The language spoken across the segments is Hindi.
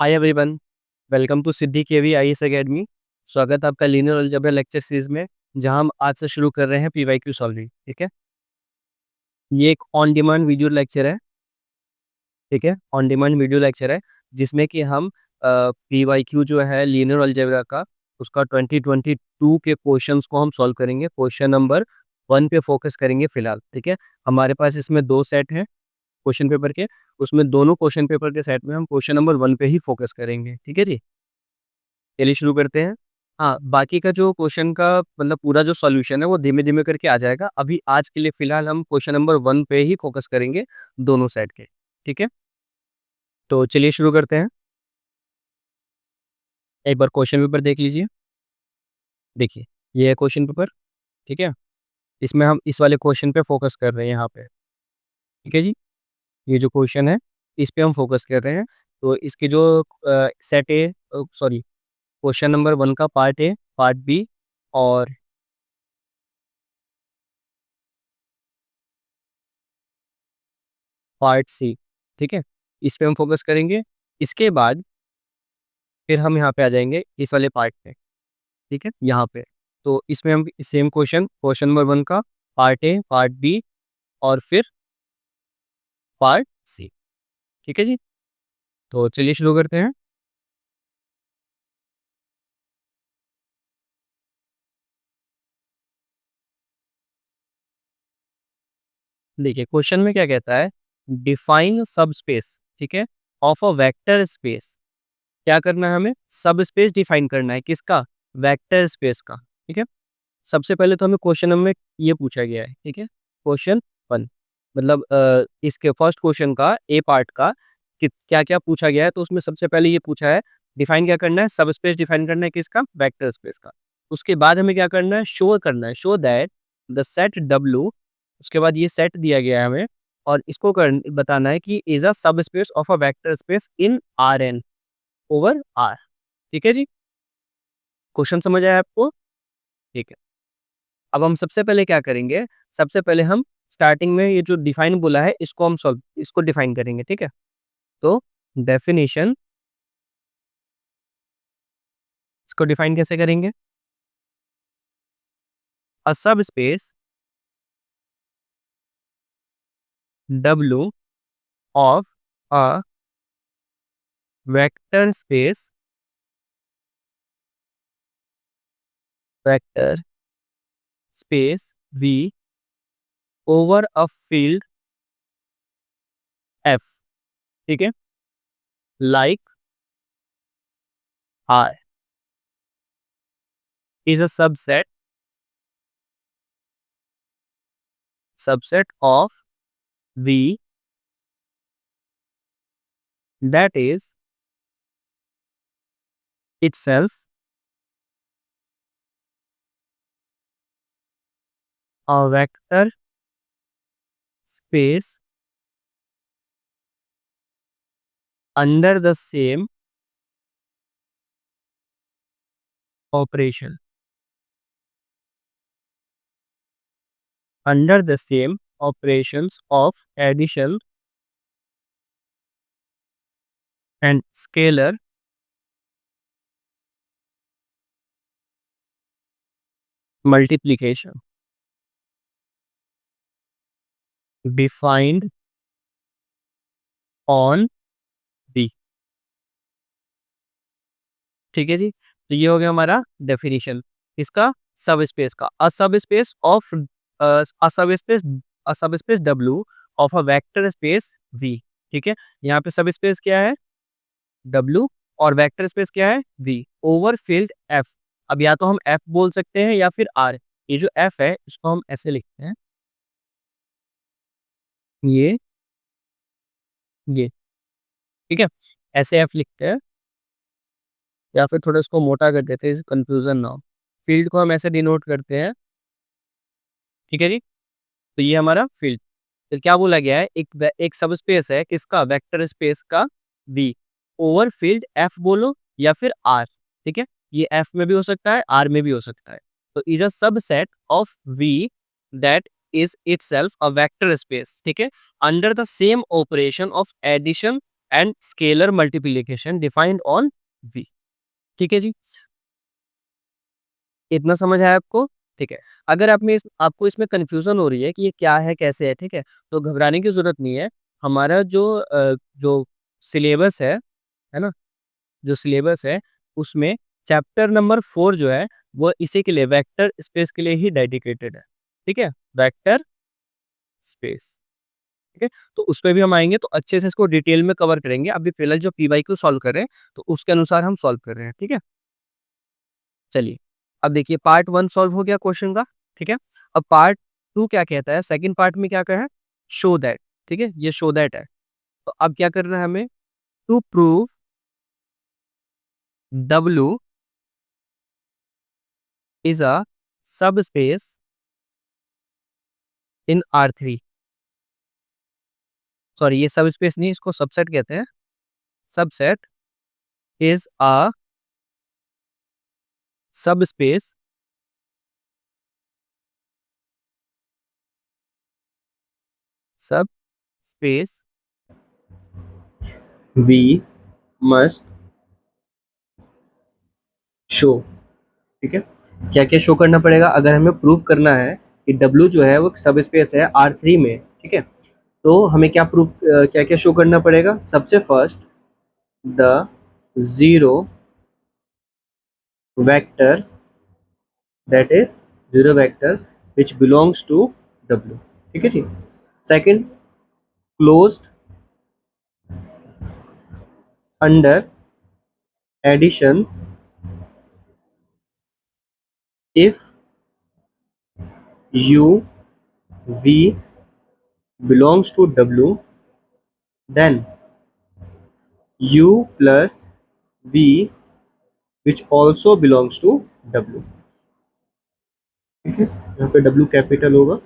Hi everyone, welcome to Siddhi KV IAS academy. स्वागत है आपका लीनियर अलजेब्रा लेक्चर सीरीज में, जहां हम आज से शुरू कर रहे हैं पीवाईक्यू सॉल्विंग। ठीक है, ये एक ऑन डिमांड वीडियो लेक्चर है। ठीक है, ऑन डिमांड वीडियो लेक्चर है जिसमें कि हम पीवाईक्यू जो है लीनियर अलजेब्रा का, उसका 2022 के क्वेश्चंस को हम सॉल्व करेंगे। क्वेश्चन नंबर 1 पे फोकस करेंगे फिलहाल। ठीक है, हमारे पास इसमें दो सेट हैं क्वेश्चन पेपर के, उसमें दोनों क्वेश्चन पेपर के सेट में हम क्वेश्चन नंबर 1 पे ही फोकस करेंगे। ठीक है जी, चलिए शुरू करते हैं। हाँ, बाकी का जो क्वेश्चन का मतलब पूरा जो सॉल्यूशन है वो धीमे-धीमे करके आ जाएगा। अभी आज के लिए फिलहाल हम क्वेश्चन नंबर 1 पे ही फोकस करेंगे दोनों सेट के। ठीक है? तो चलिए शुरू करते हैं। एक बार क्वेश्चन पेपर देख लीजिए। देखिए, ये है क्वेश्चन पेपर। ठीक है? इसमें हम इस वाले क्वेश्चन पे फोकस कर रहे हैं यहाँ पे। ठीक है जी? ये जो क्वेश्चन है, इस पे हम फोकस कर रहे हैं। तो इसके जो सेट ए सॉरी, क्वेश्चन नंबर 1 का पार्ट ए, पार्ट बी और पार्ट सी। ठीक है, इस पे हम फोकस करेंगे। इसके बाद फिर हम यहाँ पे आ जाएंगे इस वाले पार्ट पे। ठीक है, यहाँ पे तो इसमें हम सेम क्वेश्चन, क्वेश्चन नंबर 1 का पार्ट ए, पार्ट बी और फिर पार्ट सी। ठीक है जी, तो चलिए शुरू करते हैं। देखिए, क्वेश्चन में क्या कहता है, डिफाइन सब स्पेस। ठीक है, ऑफ अ वेक्टर स्पेस। क्या करना है हमें, सब स्पेस डिफाइन करना है, किसका, वेक्टर स्पेस का। ठीक है, सबसे पहले तो हमें क्वेश्चन में ये पूछा गया है। ठीक है, क्वेश्चन 1 मतलब इसके फर्स्ट क्वेश्चन का ए पार्ट का कि क्या क्या पूछा गया है, तो उसमें सबसे पहले ये पूछा है डिफाइन क्या करना है, सब स्पेस डिफाइन करना है, किसका, वेक्टर स्पेस का। उसके बाद हमें क्या करना है, शो करना है, show that the set W. उसके बाद ये सेट दिया गया है हमें, और इसको बताना है कि is a subspace of a vector space in R n over R. ठीक है जी, क्वेश्चन समझ आया आपको। ठीक है, अब हम सबसे पहले क्या करेंगे, सबसे पहले हम स्टार्टिंग में ये जो डिफाइन बोला है इसको हम सॉल्व, इसको डिफाइन करेंगे। ठीक है, तो डेफिनेशन, इसको डिफाइन कैसे करेंगे, अ सब space W of a vector space, vector space V over a field F। ठीक है, like R is a subset of V that is itself a vector space under the same operation, under the same operations of addition and scalar multiplication defined on B। ठीक है जी, तो ये हो गया हमारा डेफिनेशन इसका, सब स्पेस का, अ सब स्पेस ऑफ अ सब स्पेस, अ सब space W of a vector space V। ठीक है, यहाँ पे सब स्पेस क्या है, W, और वेक्टर स्पेस क्या है, V ओवर फील्ड F। अब या तो हम F बोल सकते हैं या फिर R। ये जो F है इसको हम ऐसे लिखते हैं, ये ये ठीक है, ऐसे F लिखते हैं, या फिर थोड़ा इसको मोटा कर देते हैं, कंफ्यूजन ना हो। फील्ड को हम ऐसे डिनोट करते हैं। ठीक है जी, तो ये हमारा फील्ड। तो क्या बोला गया है, एक सब स्पेस है किसका, वेक्टर स्पेस का V ओवर फील्ड F बोलो या फिर R। ठीक है, ये F में भी हो सकता है, R में भी हो सकता है। तो is a subset of V that is itself a vector space. ठीक है, under the same operation of addition and scalar multiplication defined on V। ठीक है जी, इतना समझ आया आपको? ठीक है। अगर आपको इसमें कंफ्यूजन हो रही है कि ये क्या है, कैसे है, ठीक है, तो घबराने की जरूरत नहीं है। हमारा जो सिलेबस है ना, जो सिलेबस है उसमें चैप्टर नंबर 4 जो है वो इसी के लिए, वेक्टर स्पेस के लिए ही डेडिकेटेड है। ठीक है, वेक्टर स्पेस। ठीक है, तो उस पे भी हम आएंगे तो अच्छे से इसको डिटेल में कवर करेंगे। अभी फिलहाल जो पीवाईक्यू सॉल्व कर रहे हैं तो उसके अनुसार हम सॉल्व कर रहे हैं। ठीक है, चलिए अब देखिए पार्ट 1 सॉल्व हो गया क्वेश्चन का। ठीक है, अब पार्ट 2 क्या कहता है, सेकंड पार्ट में क्या कहा है, शो दैट। ठीक है, ये शो दैट है। तो अब क्या करना है हमें, to prove W is a subspace in R3। Sorry, ये सबस्पेस नहीं, इसको सबसेट कहते हैं। Subset is a subspace subspace we must show. ठीक है, क्या क्या शो करना पड़ेगा अगर हमें प्रूव करना है कि W जो है वो सब स्पेस है R3 में। ठीक है, तो हमें क्या क्या शो करना पड़ेगा, सबसे first the zero vector, that is zero vector which belongs to W। ठीक है जी, second closed under addition if U V belongs to W, then U plus V which also belongs to W। ठीक है, यहाँ पे W कैपिटल होगा।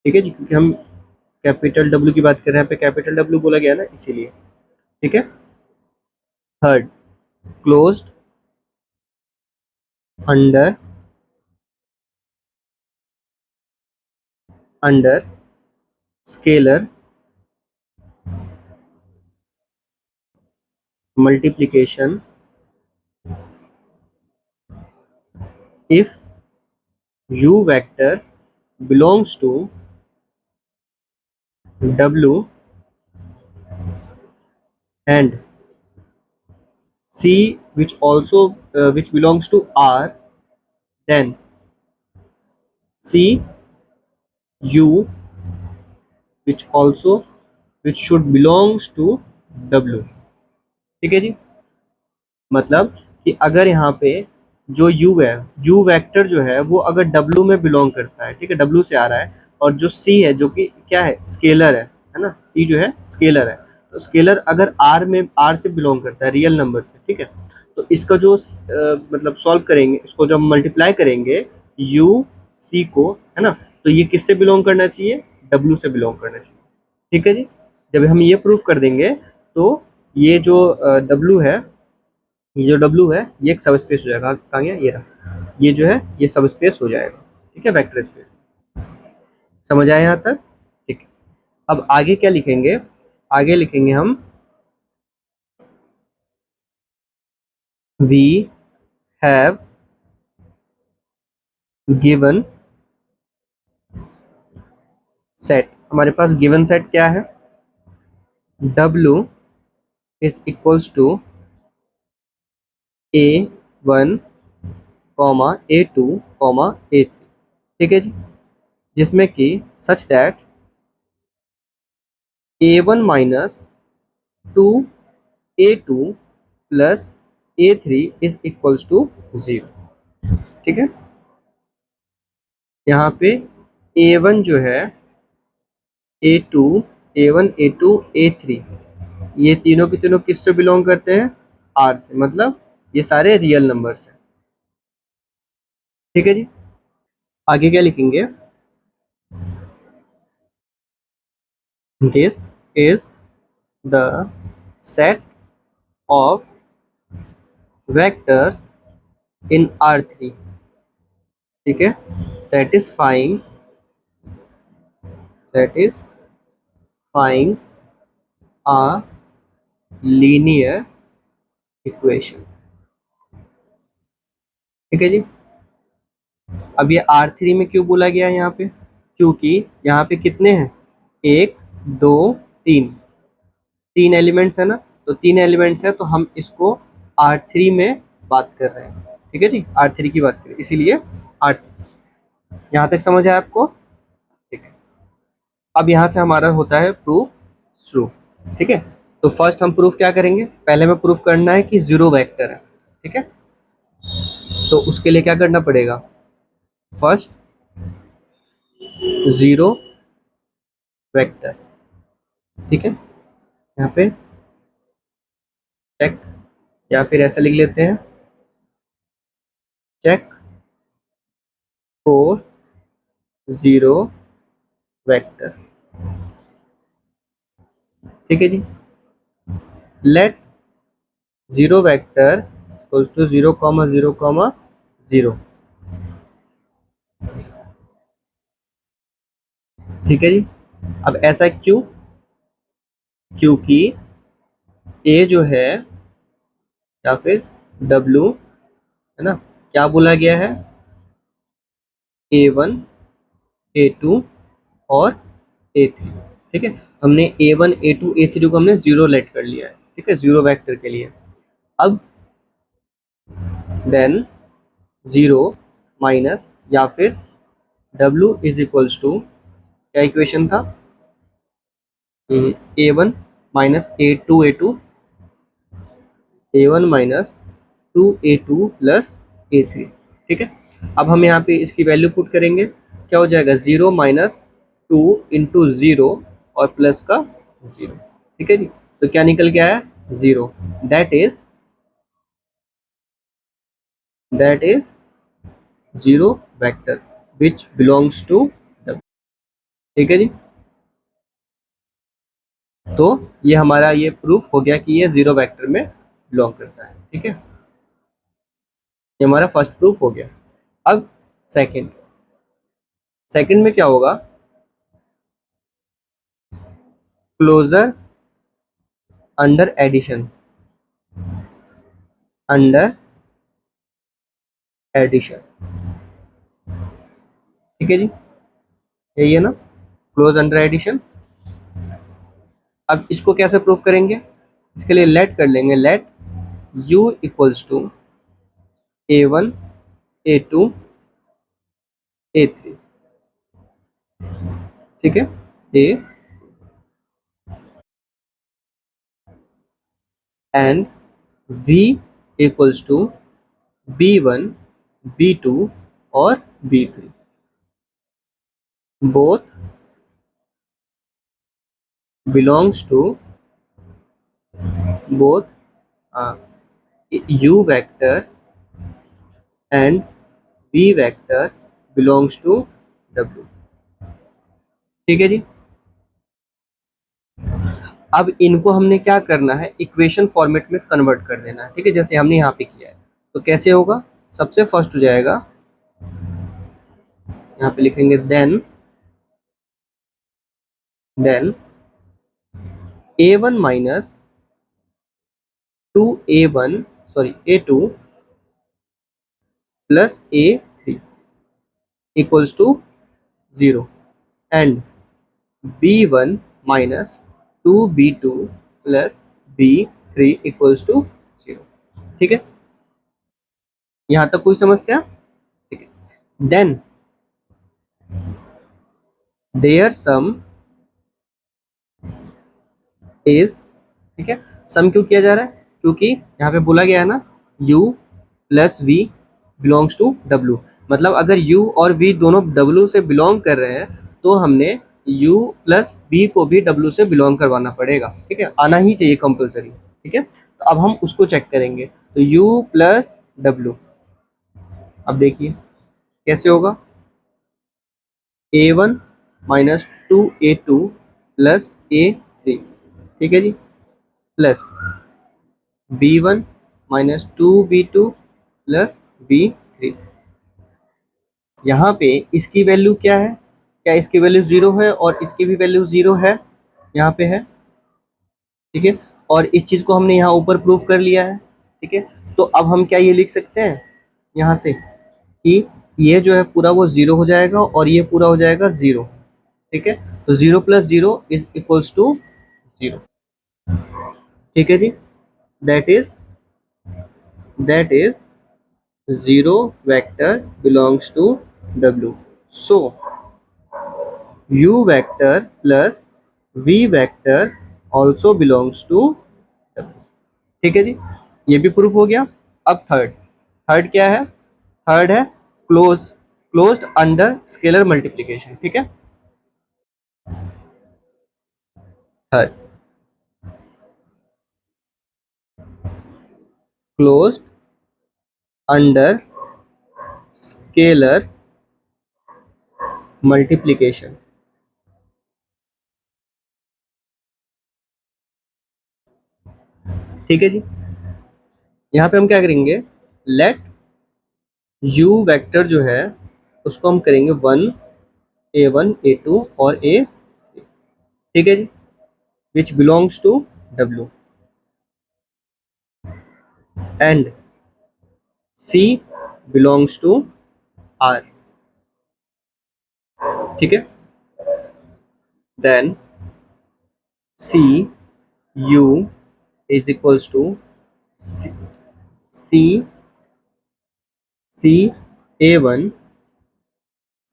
ठीक है जी, क्योंकि हम कैपिटल W की बात कर रहे हैं, यहाँ पे कैपिटल W बोला गया ना, इसीलिए। ठीक है, third closed under under scalar multiplication if U vector belongs to W and C which belongs to R, then C U which should belongs to W। ठीक है जी, मतलब कि अगर यहाँ पे जो U है, U वेक्टर जो है वो अगर W में बिलोंग करता है, ठीक है, W से आ रहा है, और जो C है जो कि क्या है, स्केलर है ना, C जो है स्केलर है, तो स्केलर अगर R से बिलोंग करता है, रियल नंबर से, ठीक है, तो इसका जो मतलब सॉल्व करेंगे, इसको जब मल्टीप्लाई करेंगे U C को, है ना, तो ये किससे बिलोंग करना चाहिए, W से बिलोंग करना चाहिए। ठीक है जी, जब हम ये प्रूफ कर देंगे तो ये जो W है, ये जो W है ये एक सब स्पेस हो जाएगा। कहाँ गया, ये रहा, ये जो है ये सब स्पेस हो जाएगा। ठीक है, वेक्टर स्पेस। समझ आया यहाँ तक? ठीक है, अब आगे क्या लिखेंगे, आगे लिखेंगे हम वी हैव गिवन सेट। हमारे पास गिवन सेट क्या है, W is equals to A1 A2 A3। ठीक है जी, जिसमें कि such that A1 minus 2 A2 plus A3 is equals to 0। ठीक है, यहाँ पे A1 जो है, A2 A1 A2 A3 ये तीनों के तीनों किससे बिलोंग करते हैं, R से, मतलब ये सारे रियल नंबर्स हैं। ठीक है जी, आगे क्या लिखेंगे, this is the set of vectors in R3। ठीक है, सेटिस्फाइंग a linear equation। ठीक है जी। अब ये R3 में क्यों बोला गया है यहाँ पे? क्योंकि यहाँ पे कितने हैं, एक, दो, तीन, तीन एलिमेंट्स है ना, तो तीन एलिमेंट्स है तो हम इसको R3 में बात कर रहे हैं। ठीक है जी, R3 की बात करें इसीलिए R3। यहाँ तक समझ आया आपको? ठीक है। अब यहाँ से हमारा होता है प्रूफ शुरू। ठीक है, तो फर्स्ट हम प्रूफ क्या करेंगे, पहले हमें प्रूफ करना है कि जीरो वेक्टर है। ठीक है, तो उसके लिए क्या करना पड़ेगा, फर्स्ट जीरो वेक्टर। ठीक है, यहाँ पे चेक, या फिर ऐसा लिख लेते हैं, चेक फोर जीरो वेक्टर। ठीक है जी, let zero vector equals to zero comma zero comma zero. ठीक है जी, अब ऐसा क्यों, क्योंकि ए जो है या फिर डब्लू है ना, क्या बोला गया है, A1 A2 और A3। ठीक है, हमने A1 A2 A3 को हमने जीरो लेट कर लिया है। ठीक है, जीरो वेक्टर के लिए। अब देन जीरो माइनस या फिर W इज इक्वल्स टू, क्या इक्वेशन था, A1 minus A2 A1 minus 2A2 plus A3। ठीक है, अब हम यहाँ पे इसकी वैल्यू पुट करेंगे, क्या हो जाएगा, zero minus two into zero और प्लस का जीरो। ठीक है जी, तो क्या निकल के आया, zero. That is zero vector which belongs to W। ठीक है जी, तो ये हमारा ये प्रूफ हो गया कि ये जीरो वेक्टर में बिलोंग करता है। ठीक है, ये हमारा फर्स्ट प्रूफ हो गया। अब सेकंड, सेकंड में क्या होगा, closure under addition, under addition. ठीक है जी, यही है ना, क्लोज अंडर एडिशन। अब इसको कैसे प्रूफ करेंगे, इसके लिए लेट कर लेंगे, late u equals to A1 A2 A3। ठीक है, A and v equals to B1 B2 और B3, both belongs to, both u vector and v vector belongs to W। ठीक है जी, अब इनको हमने क्या करना है, इक्वेशन फॉर्मेट में कन्वर्ट कर देना है। ठीक है, जैसे हमने यहाँ पे किया है, तो कैसे होगा, सबसे फर्स्ट हो जाएगा, यहाँ पे लिखेंगे then A1 minus two A1 sorry A2 plus A3 equals to zero and B1 minus two B2 plus B3 equals to zero. ठीक है, यहाँ तक कोई समस्या? ठीक है, देन देयर सम इज, ठीक है, सम क्यों किया जा रहा है, क्योंकि यहाँ पे बोला गया है ना, u plus v belongs to W। मतलब अगर u और v दोनों W से बिलोंग कर रहे हैं तो हमने u प्लस v को भी W से बिलोंग करवाना पड़ेगा। ठीक है, आना ही चाहिए कंपलसरी। ठीक है, तो अब हम उसको चेक करेंगे, तो u प्लस W, अब देखिए कैसे होगा, A1 minus to A2 plus A3। ठीक है जी, plus B1 minus two B2 plus B3। यहाँ पे इसकी वैल्यू क्या है, क्या इसकी वैल्यू जीरो है और इसकी भी वैल्यू जीरो है, यहाँ पे है ठीक है, और इस चीज को हमने यहाँ ऊपर प्रूव कर लिया है। ठीक है, तो अब हम क्या ये लिख सकते हैं यहाँ से कि ये जो है पूरा वो जीरो हो जाएगा और ये पूरा हो जाएगा जीरो। ठीक है, तो zero plus zero is equals to zero. ठीक है जी, that is that is zero vector belongs to W. So U vector plus V vector also belongs to W. ठीक है जी, ये भी प्रूफ हो गया। अब थर्ड, थर्ड क्या है? थर्ड है क्लोज्ड अंडर स्केलर मल्टीप्लिकेशन। ठीक है, third closed under scalar multiplication. ठीक है जी, यहाँ पे हम क्या करेंगे, लेट यू वेक्टर जो है उसको हम करेंगे वन ए टू और ए। ठीक है जी, which belongs to W and C belongs to R. ठीक है, then C U is equals to C C A one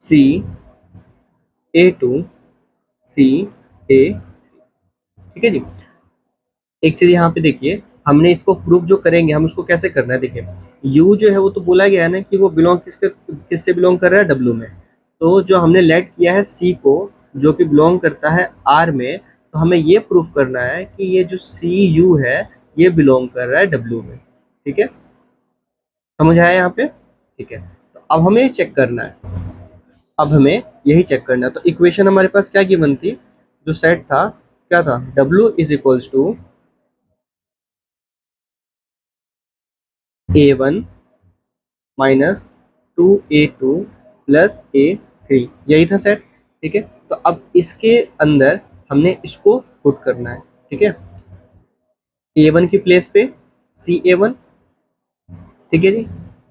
C A two C A. ठीक है जी, एक चीज यहाँ पे देखिए, हमने इसको प्रूफ जो करेंगे हम उसको कैसे करना है, देखिए u जो है वो तो बोला गया है ना कि वो बिलोंग किससे बिलोंग कर रहा है, w में। तो जो हमने लेट किया है c को जो कि बिलोंग करता है r में, तो हमें ये प्रूफ करना है कि ये जो सी यू है ये बिलोंग कर रहा है w में। ठीक है, समझ आया यहाँ पे? ठीक है, तो अब हमें चेक करना है, अब हमें यही चेक करना है। तो इक्वेशन हमारे पास क्या गिवन थी, जो सेट था क्या था, w is equals to A1 minus 2A2 plus A3, यही था सेट। ठीक है, तो अब इसके अंदर हमने इसको पुट करना है। ठीक है, A1 की प्लेस पे CA1। ठीक है जी,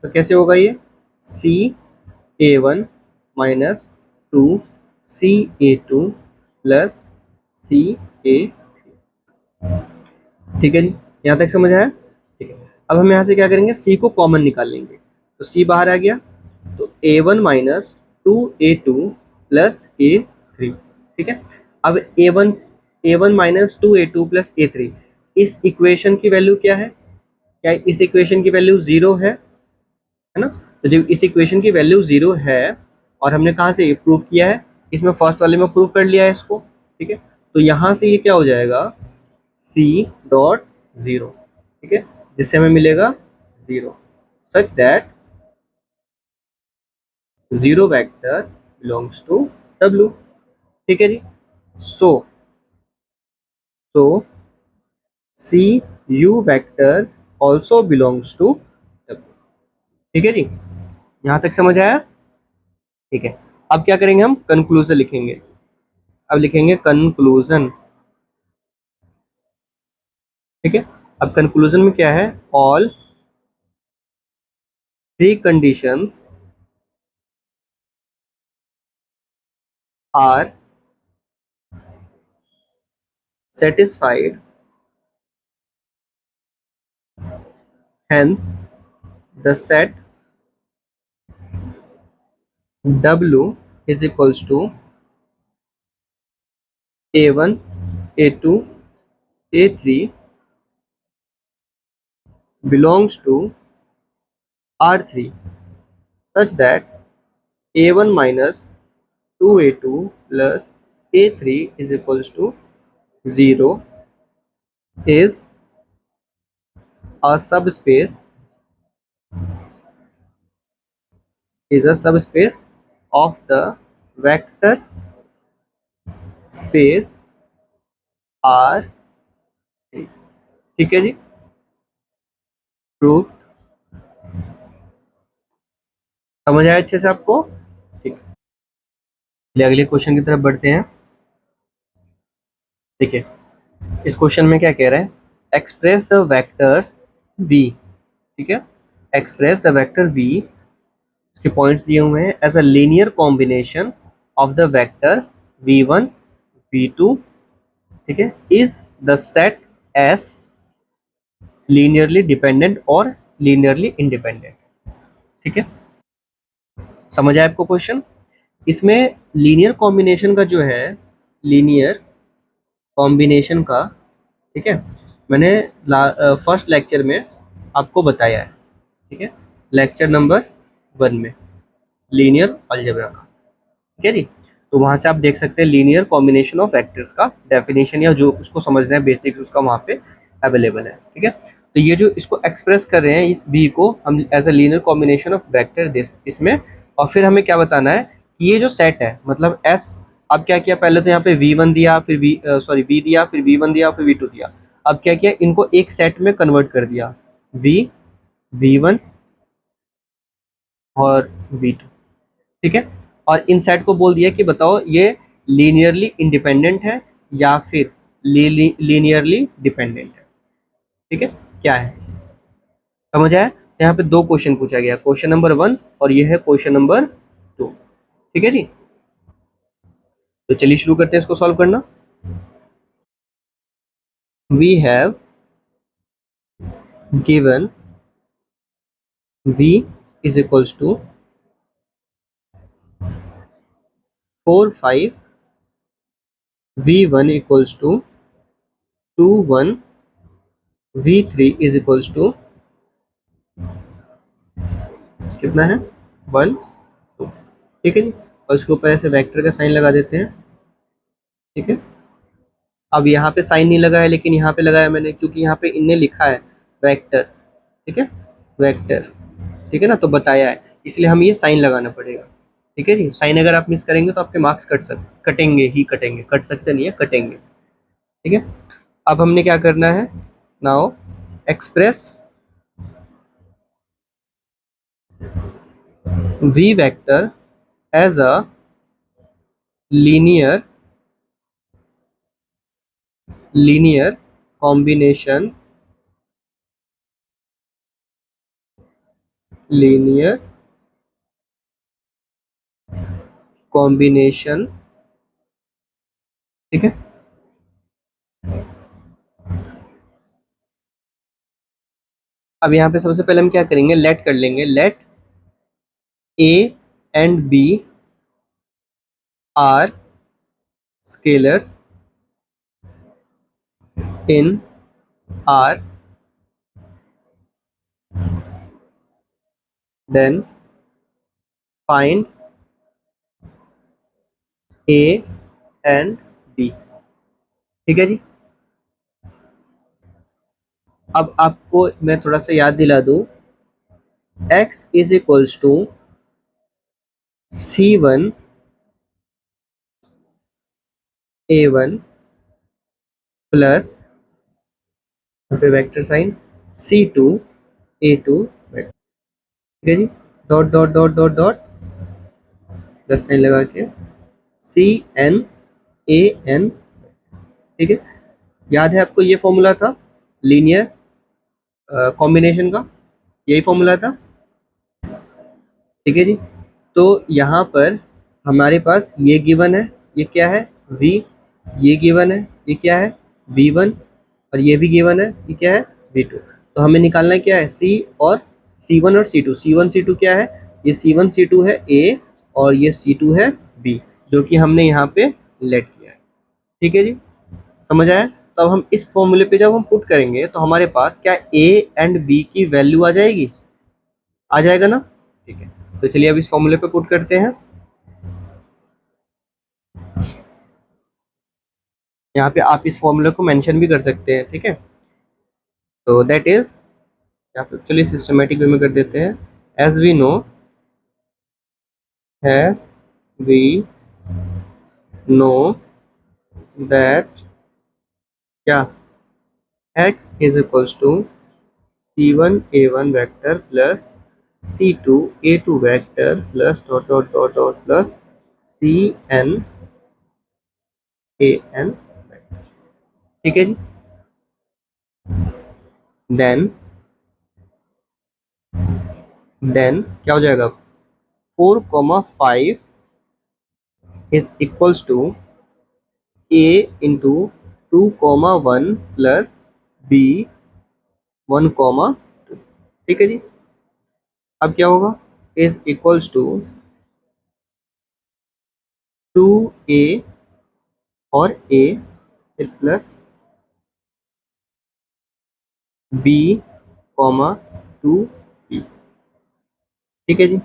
तो कैसे होगा ये, CA1 minus 2CA2 plus CA। ठीक है जी, यहाँ तक समझ आया? ठीक है, अब हम यहाँ से क्या करेंगे, सी को कॉमन निकाल लेंगे, तो सी बाहर आ गया, तो A1 minus 2A2 plus A3। ठीक है, अब A1 minus 2A2 plus A3, इस इक्वेशन की वैल्यू क्या है, क्या इस इक्वेशन की वैल्यू जीरो है ना? तो जब इस इक्वेशन की वैल्यू जीरो है और हमने कहाँ से प्रूव किया है, इसमें फर्स्ट वाले में प्रूव कर लिया है इसको। ठीक है, तो यहाँ से ये क्या हो जाएगा, सी डॉट जीरो। ठीक है, जिससे हमें मिलेगा zero, such that zero vector belongs to W. ठीक है जी, so so C U vector also belongs to W. ठीक है जी, यहां तक समझ आया? ठीक है, अब क्या करेंगे, हम कंक्लूजन लिखेंगे। अब लिखेंगे कंक्लूजन। ठीक है, अब कंक्लूजन में क्या है, all three conditions are satisfied, hence the set W is equals to A1, A2, A3 belongs to R3 such that A1 minus 2A2 plus A3 is equals to 0 is a subspace of the vector space R3। ठीक है जी, प्रूफ समझ आया अच्छे से आपको? ठीक है, चलिए अगले क्वेश्चन की तरफ बढ़ते हैं। ठीक है, इस क्वेश्चन में क्या कह रहा है, एक्सप्रेस द वेक्टर v, ठीक है, एक्सप्रेस द वेक्टर v, इसके पॉइंट्स दिए हुए हैं, as a linear combination of the vector v1 v2, ठीक है, is the set S linearly dependent और लीनियरली इंडिपेंडेंट, ठीक है। समझ आया आपको क्वेश्चन? इसमें लीनियर कॉम्बिनेशन का जो है, लीनियर कॉम्बिनेशन का, ठीक है, मैंने फर्स्ट लेक्चर में आपको बताया है, ठीक है, लेक्चर नंबर 1 में, लीनियर अलजेब्रा का, ठीक है जी। तो वहां से आप देख सकते हैं लीनियर कॉम्बिनेशन ऑफ वेक्टर्स का डेफिनेशन, या जो उसको समझना है बेसिक्स उसका वहां पे अवेलेबल है, ठीक है। तो ये जो इसको एक्सप्रेस कर रहे हैं इस v को हम as a linear combination of vector इसमें, और फिर हमें क्या बताना है कि ये जो सेट है मतलब s, अब क्या किया, पहले तो यहाँ पे v1 दिया, फिर v दिया, फिर v1 दिया, फिर v2 दिया, अब क्या किया, इनको एक सेट में कन्वर्ट कर दिया, v, v1 और v2, ठीक है। और इन सेट को बोल दिया कि बताओ ये लीनियरली इंडिपेंडेंट है या फिर लीनियरली डिपेंडेंट है, ठीक है, क्या है, समझ आया? यहाँ पे दो क्वेश्चन पूछा गया, क्वेश्चन नंबर 1 और ये है क्वेश्चन नंबर 2, ठीक है जी। तो चलिए शुरू करते हैं इसको सॉल्व करना। We have given v is equals to 4 5, v1 equals to 2 1, v3 is equals to कितना है, 1 2, ठीक है जी। और इसके ऊपर ऐसे वेक्टर का साइन लगा देते हैं, ठीक है। अब यहाँ पे साइन नहीं लगा है लेकिन यहाँ पे लगाया मैंने, क्योंकि यहाँ पे इनने लिखा है वेक्टर्स, ठीक है, वेक्टर, ठीक है ना, तो बताया है, इसलिए हम ये साइन लगाना पड़ेगा, ठीक है जी। साइन अगर आप मिस करेंगे तो आपके मार्क्स कटेंगे ही कटेंगे, कट सकते नहीं है, कटेंगे, ठीक है। अब हमने क्या करना है, now express v vector as a linear linear combination, linear combination, ठीक है। अब यहाँ पे सबसे पहले हम क्या करेंगे, लेट कर लेंगे, late a and b are scalars in R, then find a and b, ठीक है जी। अब आपको मैं थोड़ा सा याद दिला दूं, x is equals to c1 a1 plus पे वेक्टर साइन c2 a2, ठीक है जी, dot dot dot dot dot plus sign लगा के सी एन ए एन, ठीक है। याद है आपको ये फॉर्मूला था लीनियर कॉम्बिनेशन का, यही फॉर्मूला था, ठीक है जी। तो यहाँ पर हमारे पास ये गिवन है, ये क्या है v, ये गिवन है, ये क्या है v1, और ये भी गिवन है, ये क्या है v2। तो हमें निकालना क्या है c, और c1 और c2, c1 c2 क्या है, ये c1 c2 है a और ये c2 है b, जो कि हमने यहाँ पे लेट किया है, ठीक है जी। समझ आया? तो अब हम इस फॉर्मूले पे जब हम पुट करेंगे तो हमारे पास क्या a एंड b की वैल्यू आ जाएगी, आ जाएगा ना, ठीक है। तो चलिए अब इस फॉर्मूले पे पुट करते हैं, यहाँ पे आप इस फॉर्मूले को मेंशन भी कर सकते हैं, ठीक है। तो दैट इज, या फिर चलिए सिस्टमेटिक वे में कर देते हैं, as we know, as we know that क्या, x is equals to c1 a1 vector plus c2 a2 vector plus dot dot dot dot plus cn an, ठीक है जी। देन देन क्या हो जाएगा, 4,5 is equals to a into 2,1 plus b 1,2। ठीक है जी। अब क्या होगा, इज इक्वल्स टू 2a और a फिर प्लस b कॉमा 2b। ठीक है जी।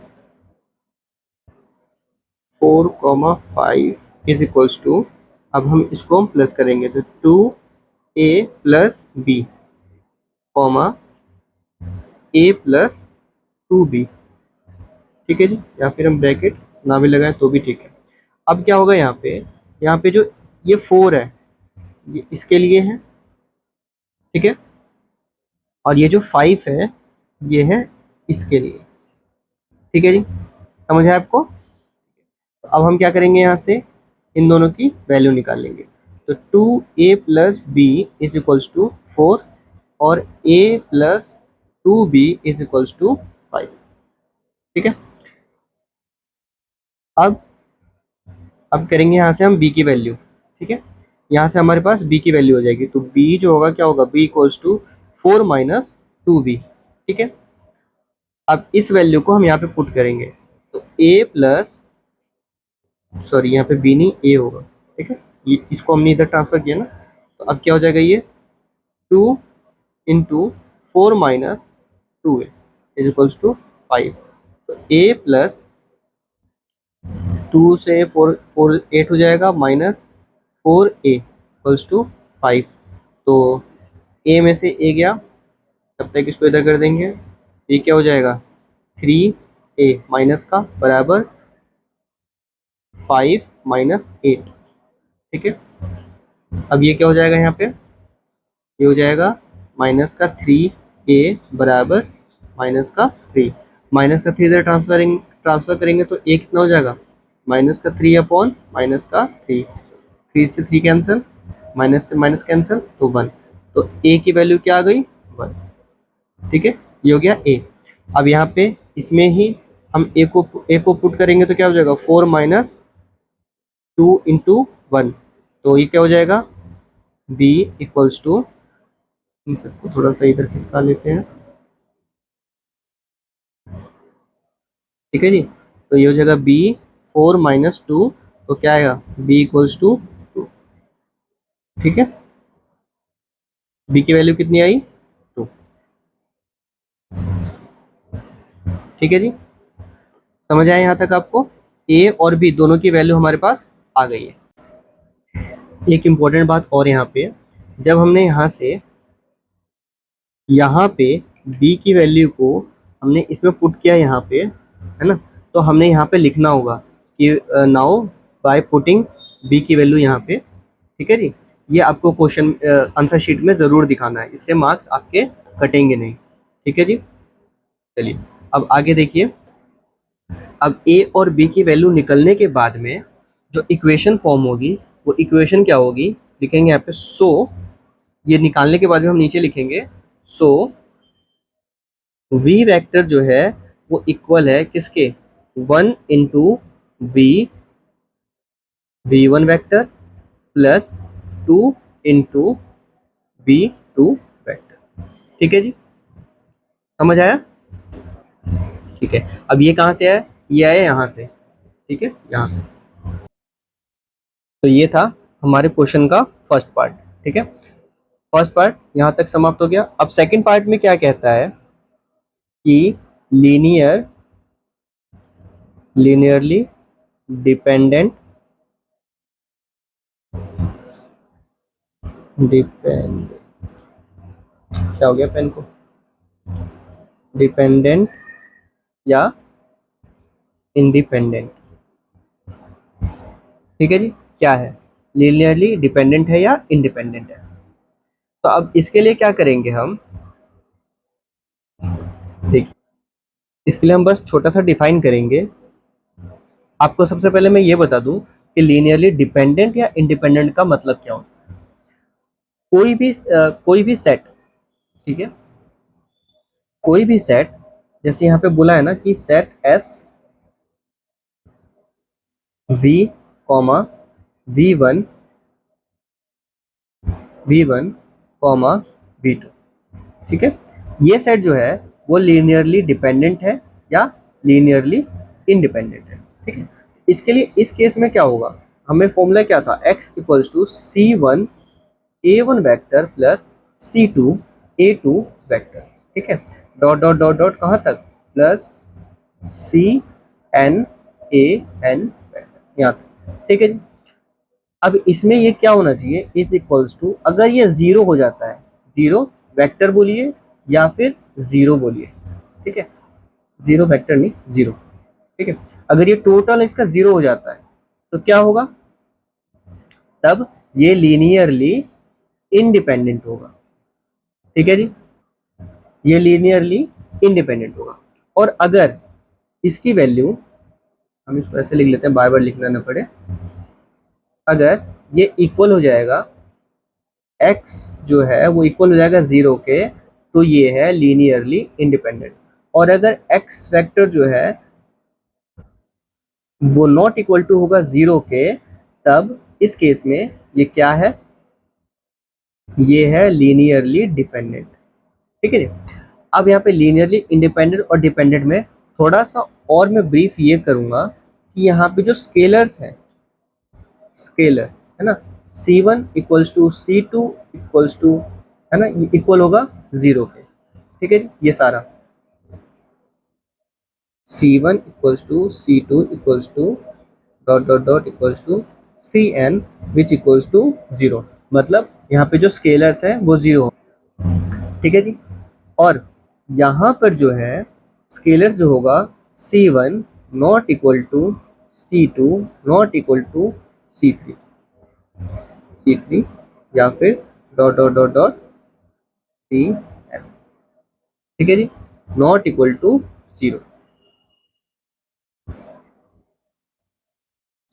4,5 इज इक्वल्स टू, अब हम इसको हम प्लस करेंगे तो 2a plus b comma a plus 2b। ठीक है जी, या फिर हम ब्रैकेट ना भी लगाएं तो भी ठीक है। अब क्या होगा यहाँ पे जो ये 4 है ये इसके लिए है, ठीक है, और ये जो 5 है ये है इसके लिए। ठीक है जी, समझ है आपको। तो अब हम क्या करेंगे, यहाँ से इन दोनों की वैल्यू निकाल लेंगे। तो 2a plus b is equals to 4 और a plus 2b is equals to 5। ठीक है। अब अब करेंगे यहाँ से हम b की वैल्यू। ठीक है, यहाँ से हमारे पास b की वैल्यू हो जाएगी, तो b जो होगा क्या होगा, b equals to 4 minus 2b। ठीक है। अब इस वैल्यू को हम यहाँ पे पुट करेंगे तो a प्लस, सॉरी यहाँ पे b नहीं a होगा। ठीक है, ये इसको हमने इधर ट्रांसफर किया ना, तो अब क्या हो जाएगा, ये 2 into 4 minus 2a is equals to 5। तो a प्लस 2 से 4 8 हो जाएगा माइनस 4a इक्वल्स टू 5। तो a में से a गया, तब तक इसको इधर कर देंगे, ये क्या हो जाएगा 3a माइनस का बराबर 5 माइनस 8। ठीक है। अब ये क्या हो जाएगा, यहाँ पे ये हो जाएगा माइनस का 3a बराबर माइनस का 3, माइनस का 3 इधर ट्रांसफर करेंगे तो a कितना हो जाएगा, माइनस का 3 अपॉन माइनस का 3, 3 से 3 कैंसिल, माइनस से माइनस कैंसिल तो 1। तो a की वैल्यू क्या आ गई, 1। ठीक है, ये हो गया a। अब यहाँ पे इसमें ही हम a को पुट करेंगे तो क्या हो जाएगा, 4 माइनस 2 इंटू 1, तो ये क्या हो जाएगा, b इक्वल्स टू, इन सबको थोड़ा सा इधर खिसका लेते हैं। ठीक है जी, तो ये हो जाएगा b 4 माइनस 2, तो क्या आएगा b इक्वल्स टू 2। ठीक है, b की वैल्यू कितनी आई, 2। ठीक है जी, समझ आया यहाँ तक आपको, a और b दोनों की वैल्यू हमारे पास आ गई है। एक इम्पोर्टेंट बात और यहाँ पे, जब हमने यहाँ पे b की वैल्यू को हमने इसमें पुट किया यहाँ पे, है ना, तो हमने यहाँ पे लिखना होगा कि नाउ बाय पुटिंग b की वैल्यू यहाँ पे। ठीक है जी, ये आपको क्वेश्चन आंसर शीट में ज़रूर दिखाना है, इससे मार्क्स आपके कटेंगे नहीं। ठीक है जी, चलिए अब आगे देखिए। अब a और b की वैल्यू निकलने के बाद में जो इक्वेशन फॉर्म होगी वो इक्वेशन क्या होगी, लिखेंगे यहाँ पे सो, ये निकालने के बाद में हम नीचे लिखेंगे सो v वेक्टर जो है वो इक्वल है किसके, 1 into v1 vector plus 2 into v2 vector. ठीक है जी, समझ आया। ठीक है, अब ये कहाँ से आया, ये आया यहाँ से। ठीक है, यहाँ से। तो ये था हमारे क्वेश्चन का फर्स्ट पार्ट। ठीक है, फर्स्ट पार्ट यहाँ तक समाप्त हो गया। अब सेकंड पार्ट में क्या कहता है कि लीनियरली डिपेंडेंट क्या हो गया पेन को, डिपेंडेंट या इंडिपेंडेंट। ठीक है जी, क्या है, लीनियरली डिपेंडेंट है या इंडिपेंडेंट है। तो अब इसके लिए क्या करेंगे हम, देखिए इसके लिए हम बस छोटा सा डिफाइन करेंगे। आपको सबसे पहले मैं ये बता दूं कि लीनियरली डिपेंडेंट या इंडिपेंडेंट का मतलब क्या होता है। कोई भी सेट, ठीक है, कोई भी सेट, जैसे यहाँ पे बोला है ना कि set S v comma v one comma v two, ठीक है, ये सेट जो है वो लीनियरली डिपेंडेंट है या लीनियरली इंडिपेंडेंट है, ठीक है। इसके लिए इस केस में क्या होगा, हमें फॉर्मूला क्या था, x equals to c one a one vector plus c two a two vector, ठीक है, डॉट डॉट डॉट डॉट कहाँ तक, plus c n a n vector यहाँ तक, ठीक है जी। अब इसमें ये क्या होना चाहिए, इज इक्वल्स टू, अगर ये जीरो हो जाता है, जीरो वेक्टर बोलिए या फिर जीरो बोलिए, ठीक है, जीरो वेक्टर नहीं, जीरो, ठीक है, अगर ये टोटल इसका जीरो हो जाता है तो क्या होगा, तब ये लीनियरली इंडिपेंडेंट होगा, ठीक है जी, ये लीनियरली इंडिपेंडेंट होगा। और अगर इसकी वैल्यू, हम इसको ऐसे लिख लेते हैं बार बार लिखना ना पड़े, अगर ये इक्वल हो जाएगा, x जो है वो इक्वल हो जाएगा जीरो के, तो ये है लीनियरली इंडिपेंडेंट। और अगर x वेक्टर जो है वो नॉट इक्वल टू होगा जीरो के, तब इस केस में ये क्या है, ये है लीनियरली डिपेंडेंट, ठीक है जी। अब यहाँ पे लीनियरली इंडिपेंडेंट और डिपेंडेंट में थोड़ा सा और मैं ब्रीफ ये करूंगा कि यहाँ पे जो स्केलर्स हैं, स्केलर है ना, C one equals to C two equals to, है ना, ये इक्वल होगा जीरो के, ठीक है जी, ये सारा C one equals to C two equals to dot dot dot equals to C N which equals to zero, मतलब यहाँ पे जो स्केलर्स हैं वो जीरो, ठीक है जी। और यहाँ पर जो है स्केलर्स जो होगा, C one not equal to C two not equal to C three या फिर dot dot dot dot C N, ठीक है जी, नॉट इक्वल टू जीरो,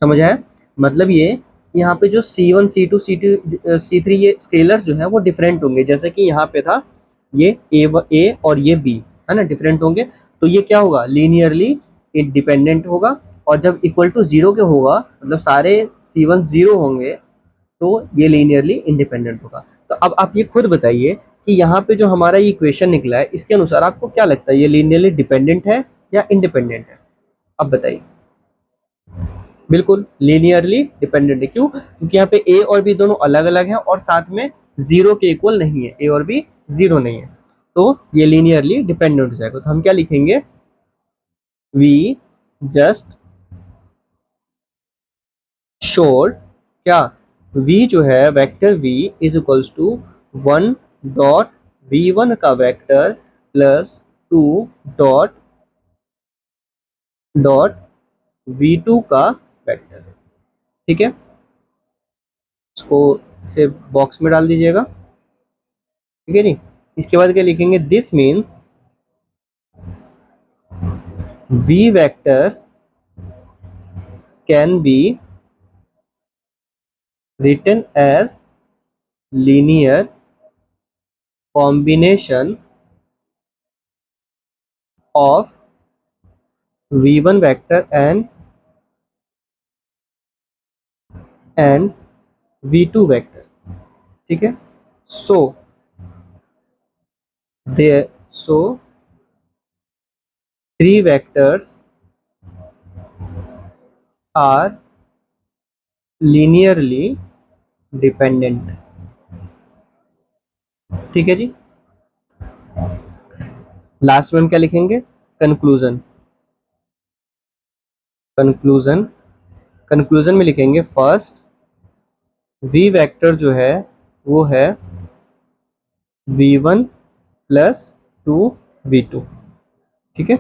समझ आया, मतलब ये कि यहाँ पे जो C1 C2 C2 C3 ये स्केलर्स जो है वो डिफरेंट होंगे, जैसे कि यहाँ पे था ये ए और ये बी, है ना, डिफरेंट होंगे, तो ये क्या होगा, लीनियरली इंडिपेंडेंट होगा। और जब इक्वल टू जीरो के होगा, मतलब सारे C1 जीरो होंगे, तो ये लीनियरली इंडिपेंडेंट होगा। तो अब आप ये खुद बताइए कि यहाँ पे जो हमारा ये इक्वेशन निकला है, इसके अनुसार आपको क्या लगता है, ये लीनियरली डिपेंडेंट है या इंडिपेंडेंट है, अब बताइए। बिल्कुल लीनियरली डिपेंडेंट है, क्यों, क्योंकि यहाँ पे ए और बी दोनों अलग अलग हैं और साथ में जीरो के इक्वल नहीं है, ए और बी जीरो नहीं है, तो ये लीनियरली डिपेंडेंट हो जाएगा। तो हम क्या लिखेंगे, वी जस्ट शोड, क्या, v जो है vector v is equals to one dot V one का vector plus two dot dot V two का वेक्टर, ठीक है, इसको से बॉक्स में डाल दीजिएगा, ठीक है जी। इसके बाद क्या लिखेंगे, this means v vector can be written as linear combination of v1 vector and v2 vector, ठीक है। सो there, so three vectors are linearly dependent, ठीक है जी। लास्ट में हम क्या लिखेंगे, कंक्लूजन, कंक्लूजन, कंक्लूजन में लिखेंगे फर्स्ट v वेक्टर जो है वो है v1 प्लस टू v2, ठीक है,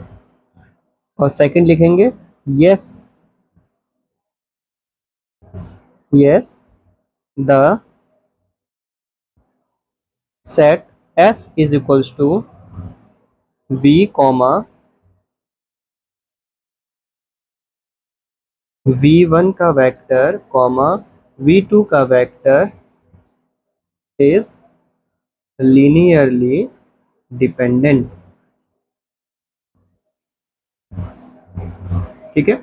और सेकंड लिखेंगे yes, yes the set S is equals to v comma v1 का वेक्टर कॉमा v2 का वेक्टर इज लीनियरली डिपेंडेंट। ठीक है,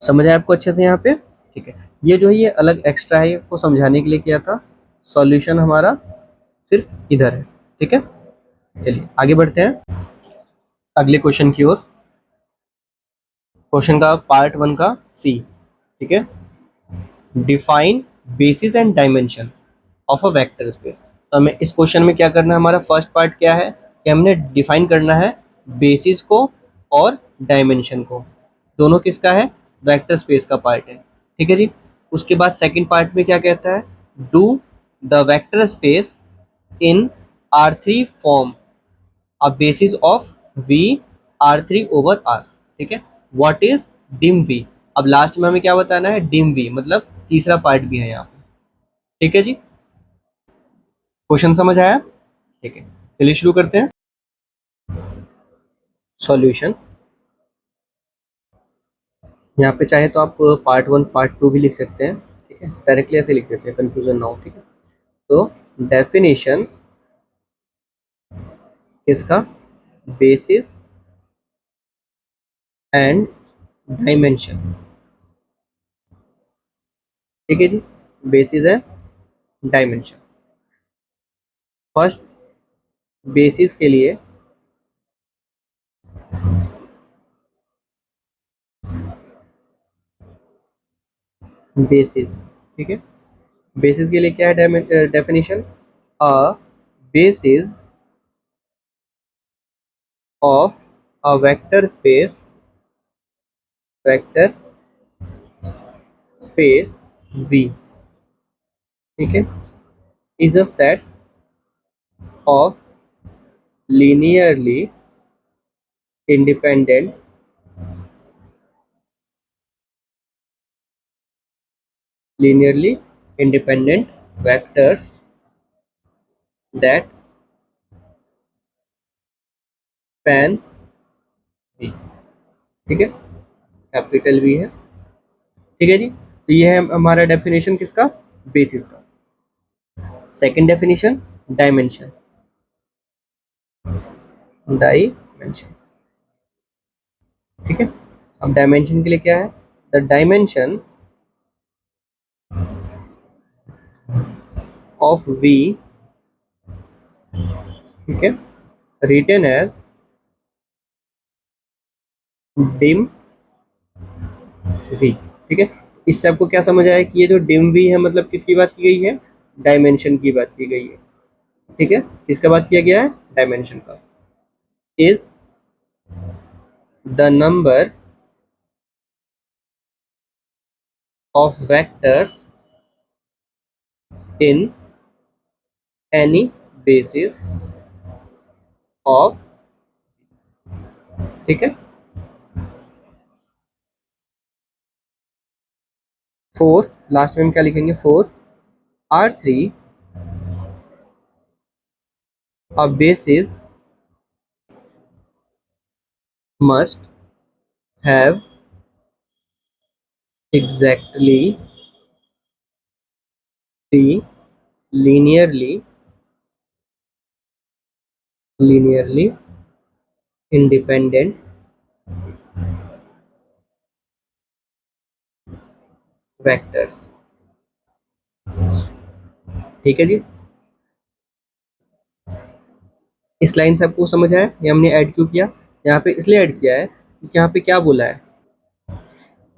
समझ आया आपको अच्छे से यहाँ पे? ठीक है, ये जो है ये अलग एक्स्ट्रा है, को समझाने के लिए किया था। सॉल्यूशन हमारा सिर्फ इधर है। ठीक है, चलिए आगे बढ़ते हैं अगले क्वेश्चन की ओर। क्वेश्चन का पार्ट 1 का सी। ठीक है, define basis and dimension of a vector space. तो हमें इस क्वेश्चन में क्या करना है, हमारा फर्स्ट पार्ट क्या है कि हमने डिफाइन करना है बेसिस को और डायमेंशन को। दोनों किसका है? वेक्टर स्पेस का पार्ट है। ठीक है जी। उसके बाद सेकंड पार्ट में क्या कहता है, do the vector space in R3 form a basis of V R3 over R। ठीक है, व्हाट इज डिम V? अब लास्ट में हमें क्या बताना है, डिम V मतलब तीसरा पार्ट भी है यहाँ पे। ठीक है जी, क्वेश्चन समझ आया? ठीक है, चलिए शुरू करते हैं सॉल्यूशन। यहाँ पे चाहे तो आप पार्ट 1 पार्ट 2 भी लिख सकते हैं। ठीक है, डायरेक्टली ऐसे लिख देते हैं, कंफ्यूजन ना हो। ठीक है, तो डेफिनेशन किसका, बेसिस एंड डायमेंशन। ठीक है जी, बेसिस है डायमेंशन। फर्स्ट बेसिस के लिए बेसिस, ठीक है, बेसिस के लिए क्या है definition, a basis of a vector space V, ठीक है, is a set of linearly independent linearly independent vectors that span V। ठीक है, कैपिटल V है। ठीक है जी, तो ये है हमारा डेफिनेशन किसका, बेसिस का। Second definition dimension, dimension. ठीक है, अब डायमेंशन के लिए क्या है, द डायमेंशन ऑफ V, ठीक है, रिटन एज डिम V। ठीक है, इससे आपको क्या समझ आया कि ये जो डिम V है मतलब किसकी बात की गई है, डायमेंशन की बात की गई है। ठीक है, किसका बात किया गया है, डायमेंशन का। Is the number of vectors in any basis of, ठीक है, फोर, लास्ट में हम क्या लिखेंगे, four R3 a basis must have exactly three linearly independent vectors। ठीक है जी, इस लाइन से आपको समझ आया ये हमने ऐड क्यों किया, यहाँ पे इसलिए ऐड किया है क्योंकि यहाँ पे क्या बोला है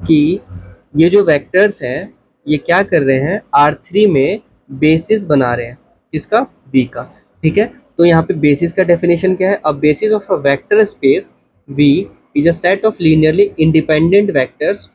कि ये जो वेक्टर्स हैं ये क्या कर रहे हैं, R3 में बेसिस बना रहे हैं, किसका, V का। ठीक है, तो यहाँ पे बेसिस का डेफिनेशन क्या है, a basis of a vector space V is a set of linearly independent vectors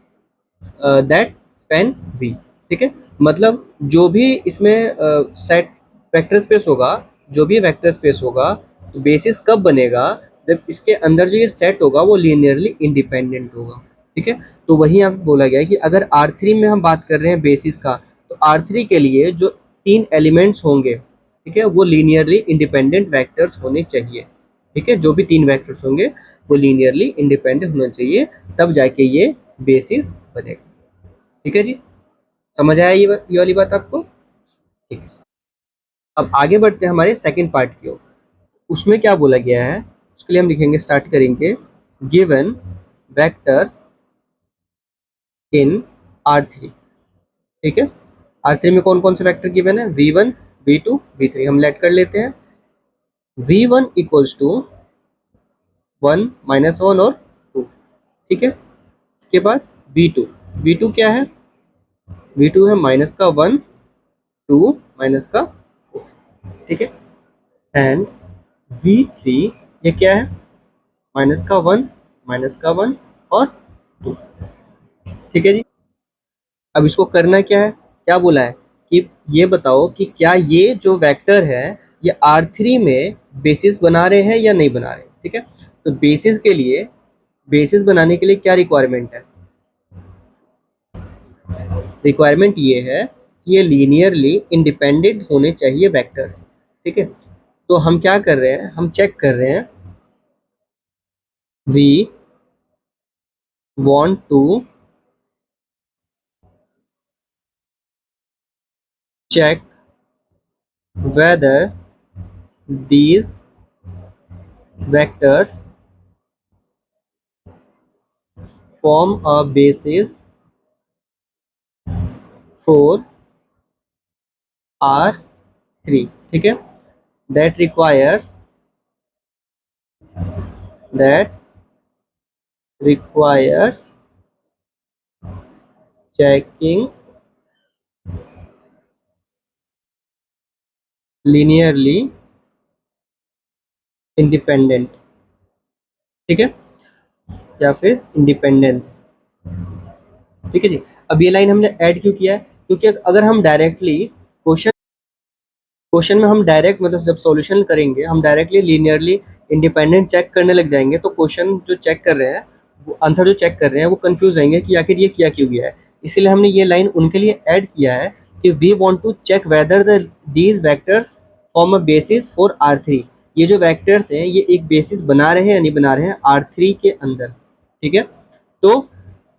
that span V। ठीक है, मतलब जो भी इसमें सेट वेक्टर स्पेस होगा, जो भी वेक्टर स्पेस होगा, तो बेसिस कब बनेगा, जब इसके अंदर जो ये सेट होगा वो लीनियरली इंडिपेंडेंट होगा। ठीक है, तो वही यहाँ पे बोला गया है कि अगर R3 में हम बात कर रहे हैं बेसिस का, तो R3 के लिए जो तीन एलिमेंट्स होंगे, ठीक है, वो लीनियरली इंडिपेंडेंट वेक्टर्स होने चाहिए। ठीक है, जो भी तीन वेक्टर्स होंगे वो लीनियरली इंडिपेंडेंट होना चाहिए, तब जाके ये बेसिस बनेगा। ठीक है जी, समझ आया ये वाली बात आपको? अब आगे बढ़ते हैं हमारे सेकंड पार्ट की ओर। उसमें क्या बोला गया है, उसके लिए हम लिखेंगे, स्टार्ट करेंगे, गिवन वेक्टर्स इन R3। ठीक है, R3 में कौन कौन से वेक्टर गिवन है, V1, V2, V3। हम लेट कर लेते हैं। V1 इक्वल्स टू 1, -1 और 2। ठीक है, इसके बाद V2, V2 क्या है, V2 है माइनस का 1, 2 माइनस का 4। ठीक है, एंड V3 ये क्या है, माइनस का 1, माइनस का 1 और 2। ठीक है जी। अब इसको करना क्या है, क्या बोला है कि ये बताओ कि क्या ये जो वेक्टर है ये R3 में बेसिस बना रहे हैं या नहीं बना रहे। ठीक है, तो बेसिस के लिए, बेसिस बनाने के लिए क्या रिक्वायरमेंट है, रिक्वायरमेंट ये है कि ये लीनियरली इंडिपेंडेंट होने चाहिए वेक्टर्स। ठीक है, तो हम क्या कर रहे हैं, हम चेक कर रहे हैं, we want to check whether these vectors form a basis for R3। ठीक है, that requires, that requires checking linearly independent। ठीक है, या फिर इंडिपेंडेंस। ठीक है जी। अब ये लाइन हमने ऐड क्यों किया है, क्योंकि अगर हम डायरेक्टली क्वेश्चन क्वेश्चन में हम डायरेक्ट मतलब जब सॉल्यूशन करेंगे हम डायरेक्टली लीनियरली इंडिपेंडेंट चेक करने लग जाएंगे, तो क्वेश्चन जो चेक कर रहे हैं, वो आंसर जो चेक कर रहे हैं वो कंफ्यूज रहेंगे कि आखिर ये किया क्यों गया है। इसीलिए हमने ये लाइन उनके लिए ऐड किया है कि we want to check whether the these vectors form a basis for R3। ये जो वेक्टर्स हैं ये एक बेसिस बना रहे हैं या नहीं बना रहे हैं R3 के अंदर। ठीक है, तो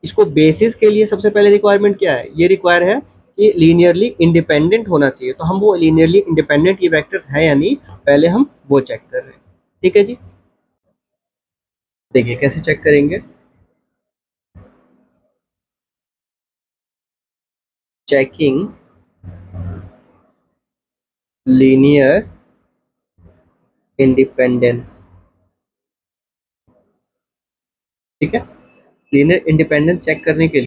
इसको बेसिस के लिए सबसे पहले रिक्वायरमेंट क्या है, ये रिक्वायर है कि लीनियरली इंडिपेंडेंट होना चाहिए। तो हम वो लीनियरली इंडिपेंडेंट ये वेक्टर्स है या नहीं, पहले हम वो चेक कर रहे हैं। ठीक है जी, देखिए कैसे चेक करेंगे, चेकिंग लीनियर इंडिपेंडेंस। ठीक है, लीनियर इंडिपेंडेंस चेक करने के लिए,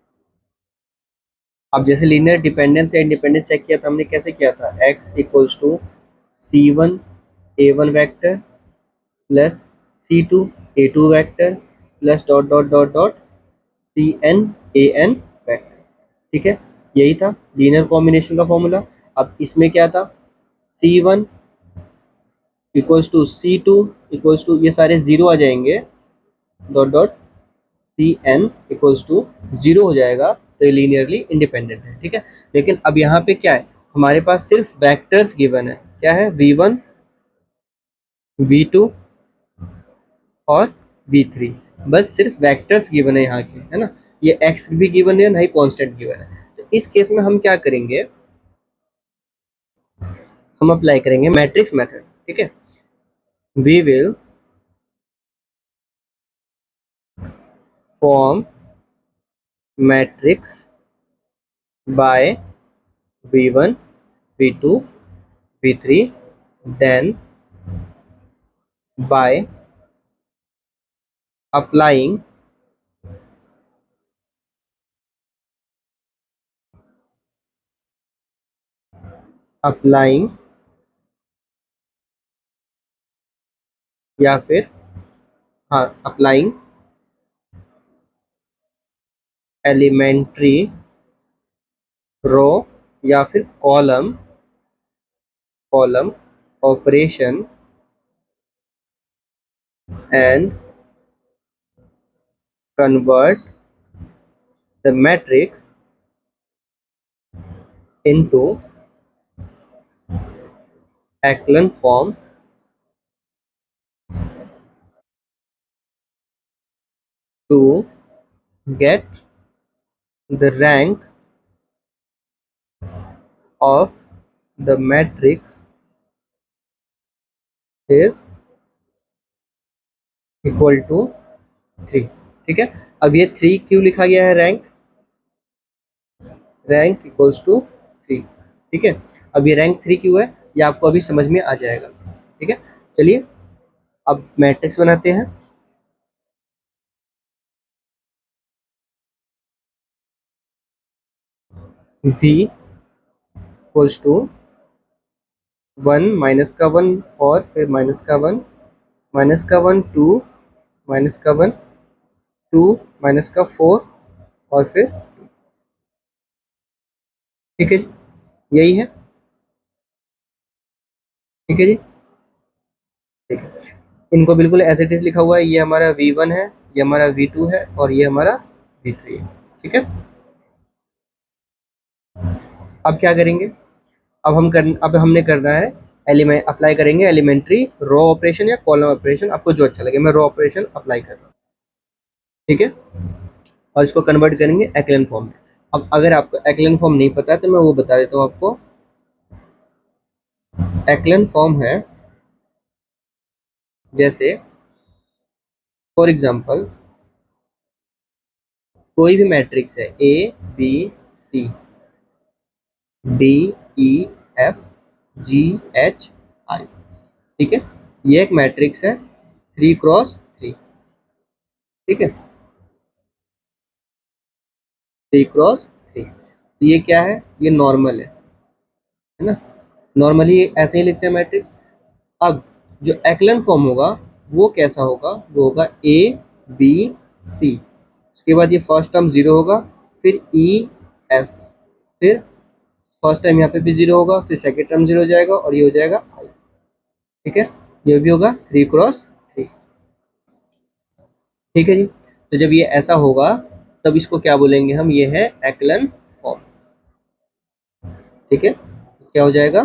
अब जैसे लीनियर डिपेंडेंस या इंडिपेंडेंस चेक किया था हमने, कैसे किया था, x equals to C1 A1 vector plus C2 A2 vector plus dot dot dot dot CN AN vector. ठीक है, यही था लीनियर कॉम्बिनेशन का फॉर्मूला। अब इसमें क्या था, C1 equals to C2 equals to, ये सारे जीरो आ जाएंगे, dot dot CN equals to zero हो जाएगा, तो ये लीनियरली इंडिपेंडेंट है। ठीक है, लेकिन अब यहाँ पे क्या है, हमारे पास सिर्फ वेक्टर्स गिवन है, क्या है, V1 V2 और V3, बस सिर्फ वेक्टर्स गिवन है यहाँ के, है ना, ये x भी गिवन है ना ही कांस्टेंट गिवन है। तो इस केस में हम क्या करेंगे, हम अप्लाई करेंगे मैट्रिक्स मेथड। ठीक है, we will form matrix by V1 V2 V3 then by applying applying या फिर, हाँ, applying elementary रो या फिर column operation and convert the matrix into echelon form to get the rank of the matrix is equal to 3। ठीक है, अब ये 3 क्यों लिखा गया है, रैंक इक्वल्स टू 3। ठीक है, अब ये रैंक 3 क्यों है ये आपको अभी समझ में आ जाएगा। ठीक है, चलिए अब मैट्रिक्स बनाते हैं। v इक्वल्स टू 1 माइनस का 1 और फिर माइनस का 1, माइनस का 1 2, माइनस का 1 2, माइनस का 4 और फिर, ठीक है जी, यही है। ठीक है जी, ठीक है, इनको बिल्कुल एज इट इज लिखा हुआ है। ये हमारा v1 है, ये हमारा v2 है और ये हमारा v3 है। ठीक है, अब क्या करेंगे, अब हमने करना है एलिमेंट अप्लाई करेंगे, एलिमेंट्री रो ऑपरेशन या कॉलम ऑपरेशन, आपको जो अच्छा लगे। मैं रो ऑपरेशन अप्लाई कर रहा हूँ। ठीक है, और इसको कन्वर्ट करेंगे एक्लन फॉर्म में। अब अगर आपको एक्लन फॉर्म नहीं पता है तो मैं वो बता देता हूँ आपको। एक्लन फॉर्म है जैसे फॉर एग्जांपल कोई भी मैट्रिक्स है a b c d e f g h i. ठीक है, ये एक मैट्रिक्स है 3x3। ठीक है, 3x3। ये क्या है, ये नॉर्मल है ना, नॉर्मली ऐसे ही लिखते हैं मैट्रिक्स। अब जो एक्लन फॉर्म होगा वो कैसा होगा, वो होगा ए बी सी, उसके बाद ये फर्स्ट टर्म जीरो होगा, फिर ई एफ, फिर फर्स्ट टाइम यहाँ पे भी जीरो होगा, फिर सेकेंड टर्म जीरो हो जाएगा और ये हो जाएगा आई। ठीक है, ये भी होगा 3x3। ठीक है जी, तो जब ये ऐसा होगा तब इसको क्या बोलेंगे हम, ये है एक्लन फॉर्म। ठीक है, क्या हो जाएगा,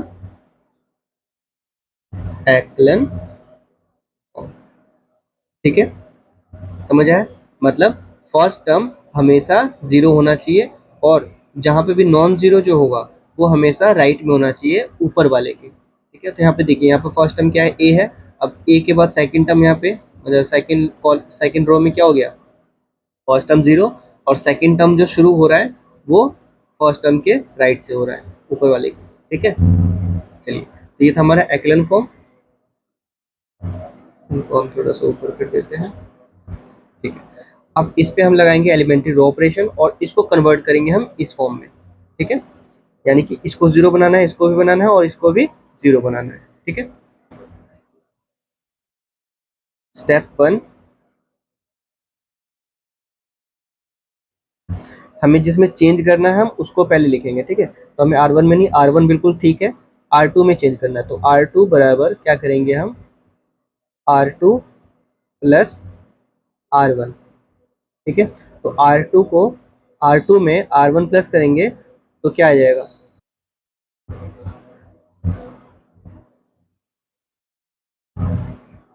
एक्लन फॉर्म। ठीक है, समझ आया, मतलब फर्स्ट टर्म हमेशा जीरो होना चाहिए और जहाँ पे भी नॉन जीरो जो होगा वो हमेशा राइट में होना चाहिए ऊपर वाले के। ठीक है, तो यहाँ पे देखिए, यहाँ पे फर्स्ट टर्म क्या है, ए है। अब ए के बाद सेकंड टर्म यहाँ पे, मतलब सेकंड रो में क्या हो गया, फर्स्ट टर्म जीरो और सेकंड टर्म जो शुरू हो रहा है वो फर्स्ट टर्म के राइट से हो रहा है, ऊपर वाले के। ठीक है, चलिए, तो ये था हमारा एक्लन फॉर्म। इनको हम थोड़ा सा ऊपर कर देते हैं। ठीक है, अब इस पे हम लगाएंगे एलिमेंट्री रो ऑपरेशन और इसको कन्वर्ट करेंगे हम इस फॉर्म में। ठीक है, यानी कि इसको जीरो बनाना है, इसको भी बनाना है और इसको भी जीरो बनाना है। ठीक है, स्टेप 1, हमें जिसमें चेंज करना है हम उसको पहले लिखेंगे। ठीक है, तो हमें R1 में नहीं, R1 बिल्कुल ठीक है, R2 में चेंज करना है। तो R2 बराबर क्या करेंगे हम, R2 प्लस R1। ठीक है, तो R2 को R2 में R1 प्लस करेंगे तो क्या आ जाएगा,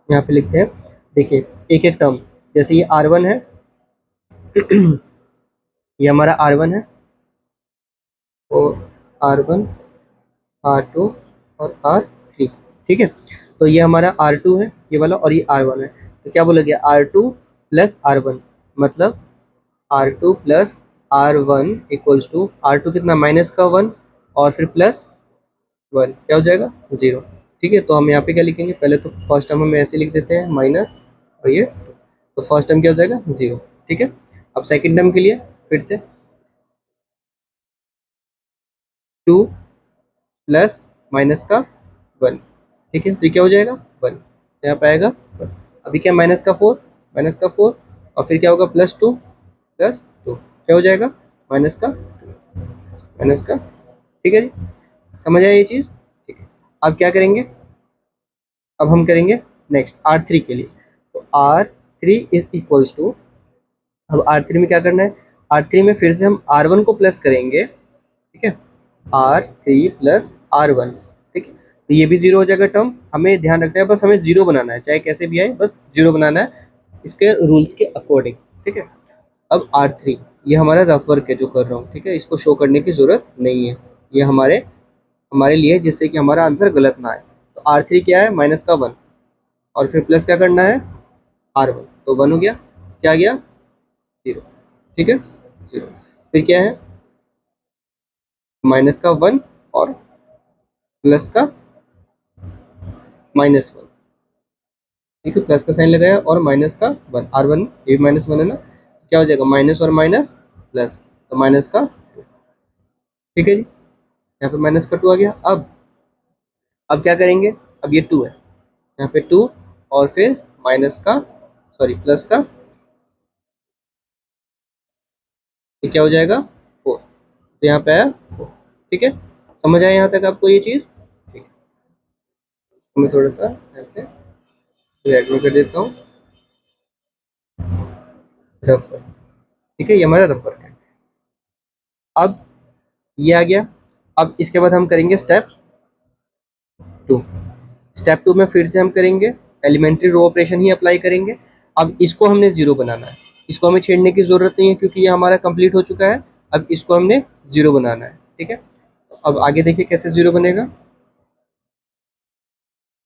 यहाँ पे लिखते हैं। देखिए, एक एक टर्म, जैसे ये R1 है ये हमारा R1 है और R1 R2 और R3। ठीक है, तो ये हमारा R2 है ये वाला और ये R1 है। तो क्या बोला गया, R2 प्लस R1, मतलब R2 plus R1 equals to R2 कितना, माइनस का 1 और फिर प्लस 1, क्या हो जाएगा, 0। ठीक है, तो हम यहाँ पे क्या लिखेंगे, पहले तो फर्स्ट टर्म हम ऐसे लिख देते हैं माइनस और ये 2, तो फर्स्ट टर्म क्या हो जाएगा, 0। ठीक है, अब सेकंड टर्म के लिए फिर से 2 प्लस माइनस का 1। ठीक है, तो ये क्या हो जाएगा, 1, यहाँ पे आएगा 1। अभी क्या, माइनस का 4, माइनस का 4 और फिर क्या होगा, प्लस 2 प्लस 2, क्या हो जाएगा, माइनस का 2, माइनस का। ठीक है जी, समझ आया ये चीज़। ठीक है, अब क्या करेंगे, अब हम करेंगे नेक्स्ट R3 के लिए। तो R3 इज इक्वल्स टू, अब R3 में क्या करना है, R3 में फिर से हम R1 को प्लस करेंगे। ठीक है, R3 प्लस R1। ठीक है, तो ये भी जीरो हो जाएगा टर्म, हमें ध्यान रखना है, बस हमें जीरो बनाना है, चाहे कैसे भी आए बस जीरो बनाना है इसके रूल्स के अकॉर्डिंग। ठीक है, अब R3 ये हमारा रफ वर्क है जो कर रहा हूँ। ठीक है, इसको शो करने की जरूरत नहीं है, ये हमारे हमारे लिए, जिससे कि हमारा आंसर गलत ना आए। तो R3 क्या है, माइनस का 1, और फिर प्लस क्या करना है, R1, तो 1 हो गया, क्या गया 0, ठीक है 0। फिर क्या है, माइनस का 1 और प्लस का -1, ठीक है, प्लस का साइन लगाया और माइनस का 1, R1 ये -1 है ना, क्या हो जाएगा माइनस और माइनस प्लस, तो माइनस का 2, ठीक है जी, यहाँ पे माइनस का 2 आ गया। अब क्या करेंगे, अब ये 2 है, यहाँ पे 2 और फिर माइनस का सॉरी प्लस का, ये क्या हो जाएगा 4, तो यहाँ पे आया 4, ठीक है, समझ आया यहाँ तक आपको ये चीज़, ठीक है। तो मैं थोड़ा सा ऐसे रेड में कर देता हूँ, रफर, ठीक है, ये हमारा रफर है। अब ये आ गया। अब इसके बाद हम करेंगे स्टेप 2। स्टेप 2 में फिर से हम करेंगे एलिमेंट्री रो ऑपरेशन ही अप्लाई करेंगे। अब इसको हमने 0 बनाना है, इसको हमें छेड़ने की ज़रूरत नहीं है क्योंकि ये हमारा कंप्लीट हो चुका है। अब इसको हमने 0 बनाना है, ठीक है। अब आगे देखिए कैसे 0 बनेगा,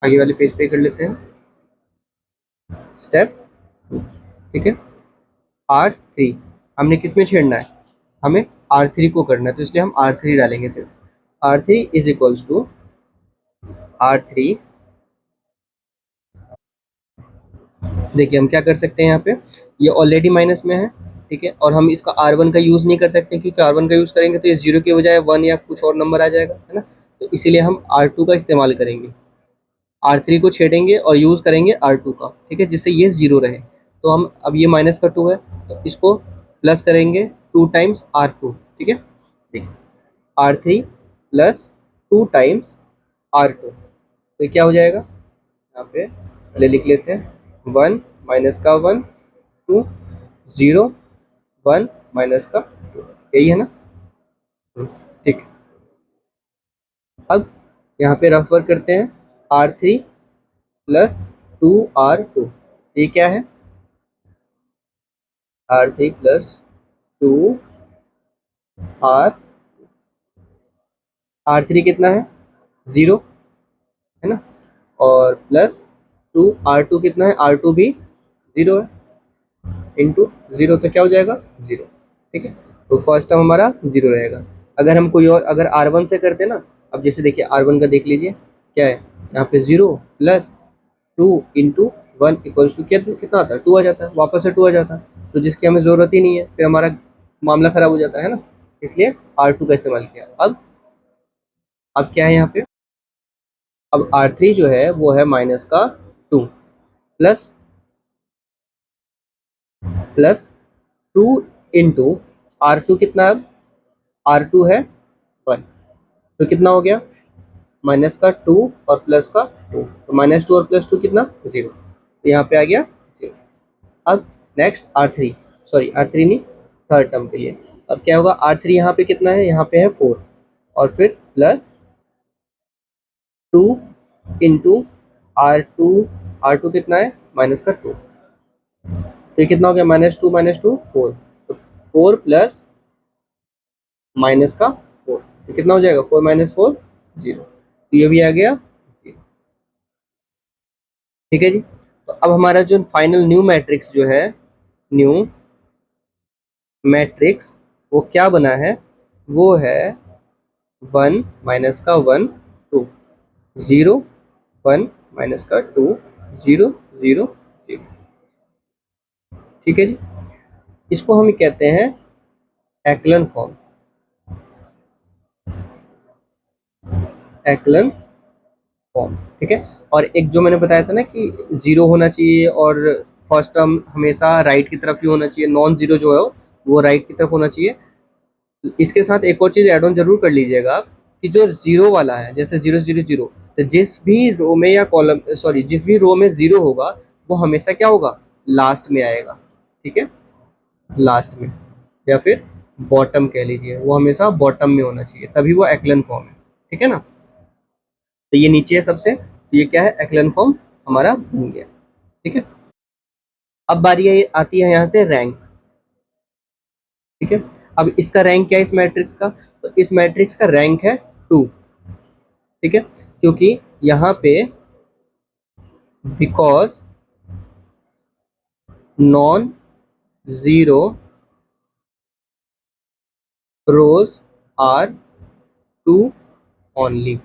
आगे वाले पेज पे कर लेते हैं। स्टेप 2, ठीक है, R3 हमने किस में छेड़ना है, हमें R3 को करना है, तो इसलिए हम R3 डालेंगे सिर्फ। R3 is equals to R3, देखिए हम क्या कर सकते हैं यहाँ पे, ये ऑलरेडी माइनस में है, ठीक है, और हम इसका R1 का यूज़ नहीं कर सकते क्योंकि R1 का यूज़ करेंगे तो ये 0 के बजाय 1 या कुछ और नंबर आ जाएगा, है ना, तो इसीलिए हम R2 का इस्तेमाल करेंगे। R3 को छेड़ेंगे और यूज़ करेंगे R2 का, ठीक है, जिससे ये 0 रहे। तो हम अब ये माइनस का 2 है तो इसको प्लस करेंगे 2 टाइम्स R2, ठीक है, देखिए R3 प्लस 2 टाइम्स R2, तो ये क्या हो जाएगा, यहाँ पे पहले लिख लेते हैं 1 माइनस का 1 2 0 1 माइनस का 2, यही है ना, ठीक। अब यहाँ पे रफ वर्क करते हैं, R3 प्लस 2R2, ये क्या है, R3 प्लस 2R, R3 कितना है 0, है ना, और प्लस 2R2 कितना है, R2 भी 0 है, इंटू 0 तो क्या हो जाएगा 0, ठीक है, तो फर्स्ट टर्म हमारा 0 रहेगा। अगर हम कोई और अगर R1 से करते ना, अब जैसे देखिए R1 का देख लीजिए क्या है, यहाँ पे 0 प्लस 2 इंटू 1 इक्वल्स टू कितना आता है 2 आ जाता है, वापस से 2 आ जाता है, तो जिसकी हमें ज़रूरत ही नहीं है, फिर हमारा मामला ख़राब हो जाता है ना, इसलिए R2 का इस्तेमाल किया। अब क्या है यहाँ पे, अब R3 जो है वो है माइनस का 2 प्लस प्लस 2 इंटू R2 कितना है, अब R2 है 1, तो कितना हो गया माइनस का 2 और प्लस का 2, तो -2 और +2 कितना 0, तो यहाँ पे आ गया 0। अब नेक्स्ट R3, सॉरी R3 नहीं, थर्ड टर्म के लिए अब क्या होगा, R3 यहाँ पे कितना है, यहाँ पे है 4 और फिर प्लस 2 इंटू R2, R2 कितना है माइनस का 2, तो ये कितना हो गया -2 4, तो 4 प्लस माइनस का 4, तो कितना हो जाएगा 4 माइनस 4 0, तो ये भी आ गया 0, ठीक है जी। तो अब हमारा जो फाइनल न्यू मैट्रिक्स जो है, न्यू मैट्रिक्स वो क्या बना है, वो है 1 माइनस का 1 2 0 1 माइनस का 2 0 0 0, ठीक है जी। इसको हम कहते हैं एक्लन फॉर्म, एक्लन फॉर्म, ठीक है। और एक जो मैंने बताया था ना कि 0 होना चाहिए और फर्स्ट टर्म हमेशा राइट की तरफ ही होना चाहिए, नॉन जीरो जो है वो राइट की तरफ होना चाहिए। इसके साथ एक और चीज़ ऐड ऑन जरूर कर लीजिएगा आप कि जो 0 वाला है, जैसे 0 0 0, तो जिस भी रो में या कॉलम सॉरी जिस भी रो में 0 होगा वो हमेशा क्या होगा, लास्ट में आएगा, ठीक है, लास्ट में, या फिर बॉटम कह लीजिए, वो हमेशा बॉटम में होना चाहिए, तभी वो एक्लन फॉर्म है, ठीक है ना। तो ये नीचे है सबसे, तो ये क्या है एक्लन फॉर्म हमारा बन गया, ठीक है। अब बारी आती है यहाँ से रैंक, ठीक है। अब इसका रैंक क्या है इस मैट्रिक्स का, तो इस मैट्रिक्स का रैंक है 2, ठीक है, क्योंकि यहाँ पे because non-zero rows are two only।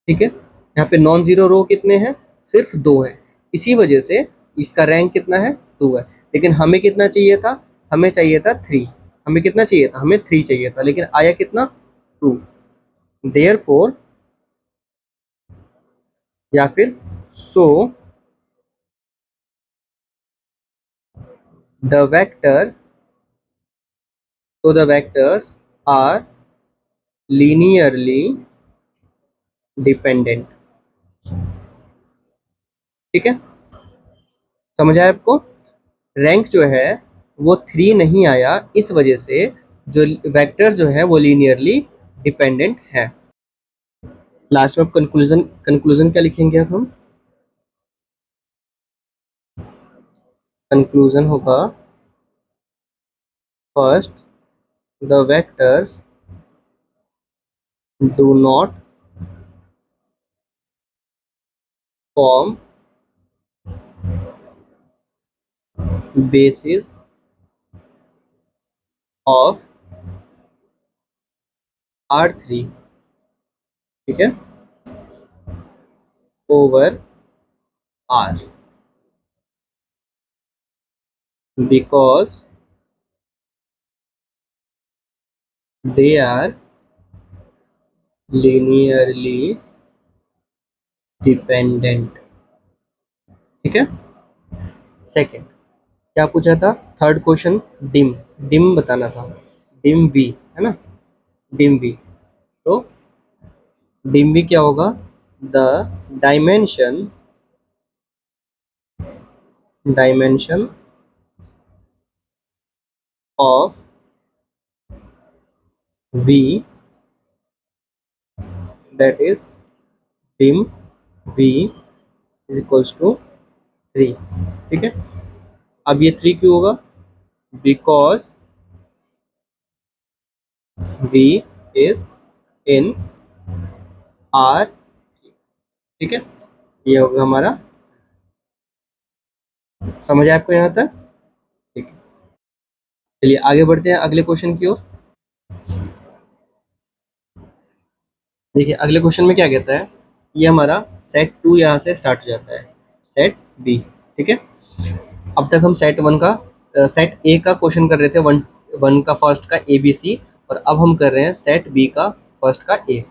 ठीक है, यहाँ पे नॉन जीरो रो कितने हैं, सिर्फ दो हैं, इसी वजह से इसका रैंक कितना है, टू है। लेकिन हमें कितना चाहिए था, हमें चाहिए था थ्री। हमें कितना चाहिए था, हमें थ्री चाहिए था, लेकिन आया कितना, टू। देयरफॉर या फिर so the vector, so the vectors are linearly dependent। ठीक है, समझ आया आपको। रैंक जो है वो थ्री नहीं आया, इस वजह से जो वेक्टर्स जो है वो लीनियरली डिपेंडेंट है। लास्ट में कंक्लूजन, कंक्लूजन क्या लिखेंगे अब हम, कंक्लूजन होगा first the vectors do not form basis of R3। ठीक है, over R, because they are linearly dependent। ठीक है, सेकंड क्या पूछा था, थर्ड क्वेश्चन डिम, डिम बताना था, डिम वी है ना, डिम वी। तो डिम वी क्या होगा, the dimension, dimension of v that is dim v is equals to three. ठीक है, अब ये थ्री क्यों होगा, because v is in R. ठीक है, ये होगा हमारा, समझ आया आपको यहाँ तक। ठीक है, चलिए आगे बढ़ते हैं अगले क्वेश्चन की ओर। देखिए अगले क्वेश्चन में क्या कहता है, ये हमारा सेट टू यहाँ से स्टार्ट हो जाता है, सेट बी। ठीक है, अब तक हम सेट वन का, सेट ए का क्वेश्चन कर रहे थे, वन वन का फर्स्ट का ए बी सी, और अब हम कर रहे हैं सेट बी का फर्स्ट का ए।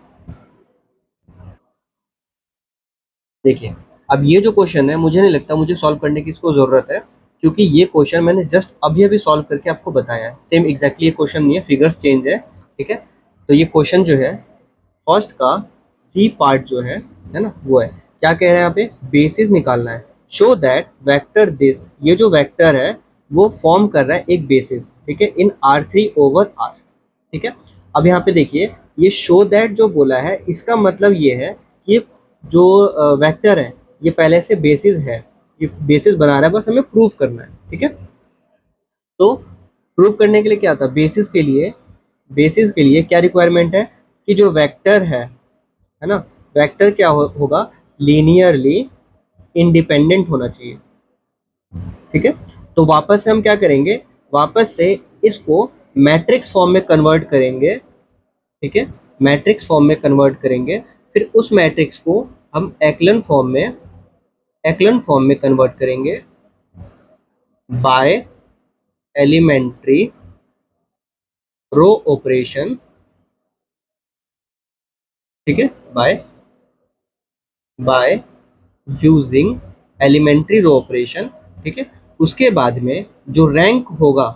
देखिए अब ये जो क्वेश्चन है, मुझे नहीं लगता मुझे सॉल्व करने की इसको ज़रूरत है, क्योंकि ये क्वेश्चन मैंने जस्ट अभी अभी सॉल्व करके आपको बताया है। सेम एग्जैक्टली ये क्वेश्चन नहीं है, फिगर्स चेंज है। ठीक है, तो ये क्वेश्चन जो है फर्स्ट का सी पार्ट जो है ना, वो है क्या कह रहे हैं यहाँ पे, बेसिस निकालना है। शो दैट वेक्टर दिस, ये जो वेक्टर है वो फॉर्म कर रहा है एक बेसिस, ठीक है, इन R3 ओवर R। ठीक है, अब यहाँ पे देखिए ये शो दैट जो बोला है, इसका मतलब ये है कि जो वेक्टर है ये पहले से बेसिस है, ये बेसिस बना रहा है, बस हमें प्रूव करना है। ठीक है, तो प्रूव करने के लिए क्या था, बेसिस के लिए, बेसिस के लिए क्या रिक्वायरमेंट है कि जो वेक्टर है ना, वेक्टर क्या होगा, लीनियरली इंडिपेंडेंट होना चाहिए। ठीक है, तो वापस से हम क्या करेंगे, वापस से इसको मैट्रिक्स फॉर्म में कन्वर्ट करेंगे। ठीक है, मैट्रिक्स फॉर्म में कन्वर्ट करेंगे, फिर उस मैट्रिक्स को हम एक्लन फॉर्म में, एक्लन फॉर्म में कन्वर्ट करेंगे बाय एलिमेंट्री रो ऑपरेशन। ठीक है, by by using elementary row operation. ठीक है, उसके बाद में जो रैंक होगा,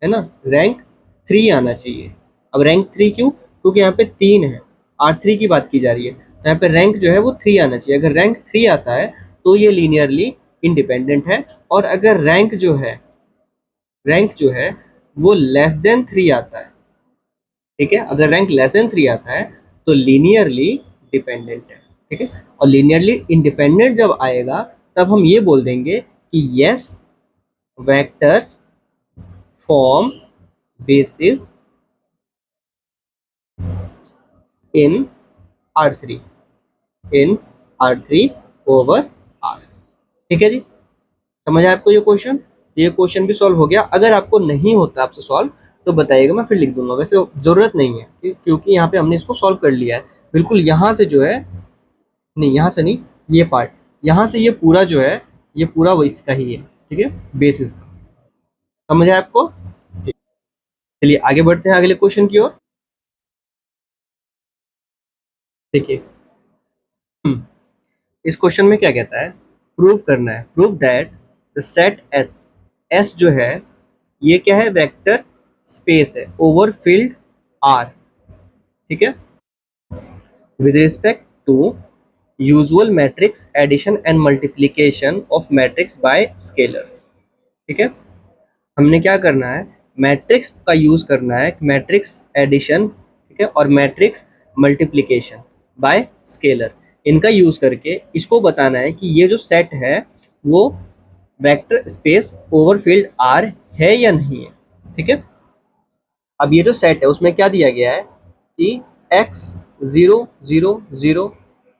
है ना, रैंक थ्री आना चाहिए। अब रैंक थ्री क्यों, क्योंकि यहाँ पे तीन है, R3 की बात की जा रही है, तो यहाँ पे रैंक जो है वो थ्री आना चाहिए। अगर रैंक थ्री आता है तो ये लीनियरली इंडिपेंडेंट है, और अगर रैंक जो है, रैंक जो है वो लेस देन थ्री आता है, ठीक है, अगर रैंक लेस देन थ्री आता है तो लीनियरली डिपेंडेंट है। ठीक है, और लीनियरली इंडिपेंडेंट जब आएगा तब हम ये बोल देंगे कि यस वेक्टर्स फॉर्म बेसिस इन R3, इन R3 ओवर ठीक है जी, समझ आया आपको ये क्वेश्चन भी सॉल्व हो गया। अगर आपको नहीं होता आपसे सॉल्व तो बताइएगा, मैं फिर लिख दूंगा, वैसे जरूरत नहीं है क्योंकि यहाँ पे हमने इसको सॉल्व कर लिया है बिल्कुल। यहाँ से जो है, नहीं यहाँ से नहीं, ये पार्ट, यहाँ से ये पूरा जो है, ये पूरा वो इसका ही है, ठीक है, बेसिस का। समझ आया आपको? ठीक। चलिए आगे बढ़ते हैं अगले क्वेश्चन की ओर। देखिए, इस क्वेश्चन में क्या कहता है, प्रूव करना है, prove that the set S, S जो है ये क्या है, वेक्टर स्पेस है ओवर फील्ड आर, ठीक है, with respect to usual matrix addition and multiplication of matrix by scalars, ठीक है। हमने क्या करना है, मैट्रिक्स का यूज करना है, मैट्रिक्स एडिशन, ठीक है, और मैट्रिक्स मल्टीप्लिकेशन बाय स्केलर, इनका यूज करके इसको बताना है कि ये जो सेट है वो vector space over field R है या नहीं है, ठीक है। अब ये जो सेट है उसमें क्या दिया गया है कि x 0 0 0,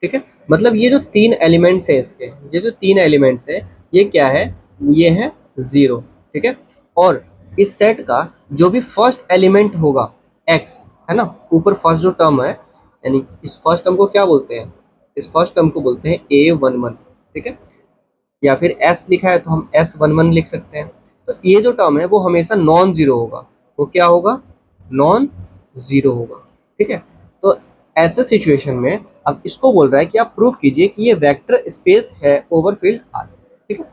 ठीक है, मतलब ये जो तीन एलिमेंट्स है इसके, ये जो तीन एलिमेंट्स है ये क्या है, ये है 0, ठीक है। और इस सेट का जो भी फर्स्ट एलिमेंट होगा x, है ना, ऊपर फर्स्ट जो टर्म है, यानी इस फर्स्ट टर्म को क्या बोलते हैं, इस फर्स्ट टर्म को बोलते हैं a11, ठीक है, या फिर s लिखा है तो हम s11 लिख सकते हैं। तो ये जो टर्म है वो हमेशा नॉन जीरो होगा, वो क्या होगा, नॉन जीरो होगा, ठीक है। तो ऐसे सिचुएशन में अब इसको बोल रहा है कि आप प्रूफ कीजिए कि ये वेक्टर स्पेस है ओवर फील्ड आर, ठीक है।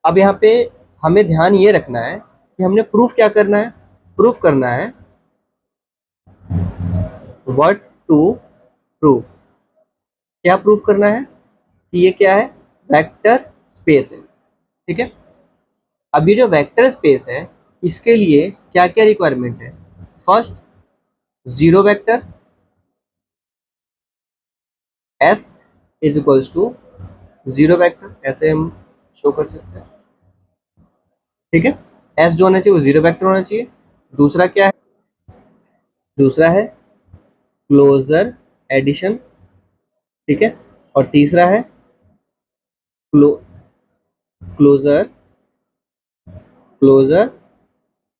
अब यहाँ पे हमें ध्यान ये रखना है कि हमने प्रूफ क्या करना है, प्रूफ करना है व्हाट टू प्रूफ, क्या प्रूफ करना है कि ये क्या है, वेक्टर स्पेस है, ठीक है। अब ये जो वेक्टर स्पेस है इसके लिए क्या क्या रिक्वायरमेंट है, first zero vector S is equals to zero vector, ऐसे हम शो कर सकते हैं, ठीक है। एस जो होना चाहिए वो जीरो वेक्टर होना चाहिए। दूसरा क्या है, दूसरा है क्लोजर एडिशन, ठीक है। और तीसरा है क्लो क्लोजर क्लोजर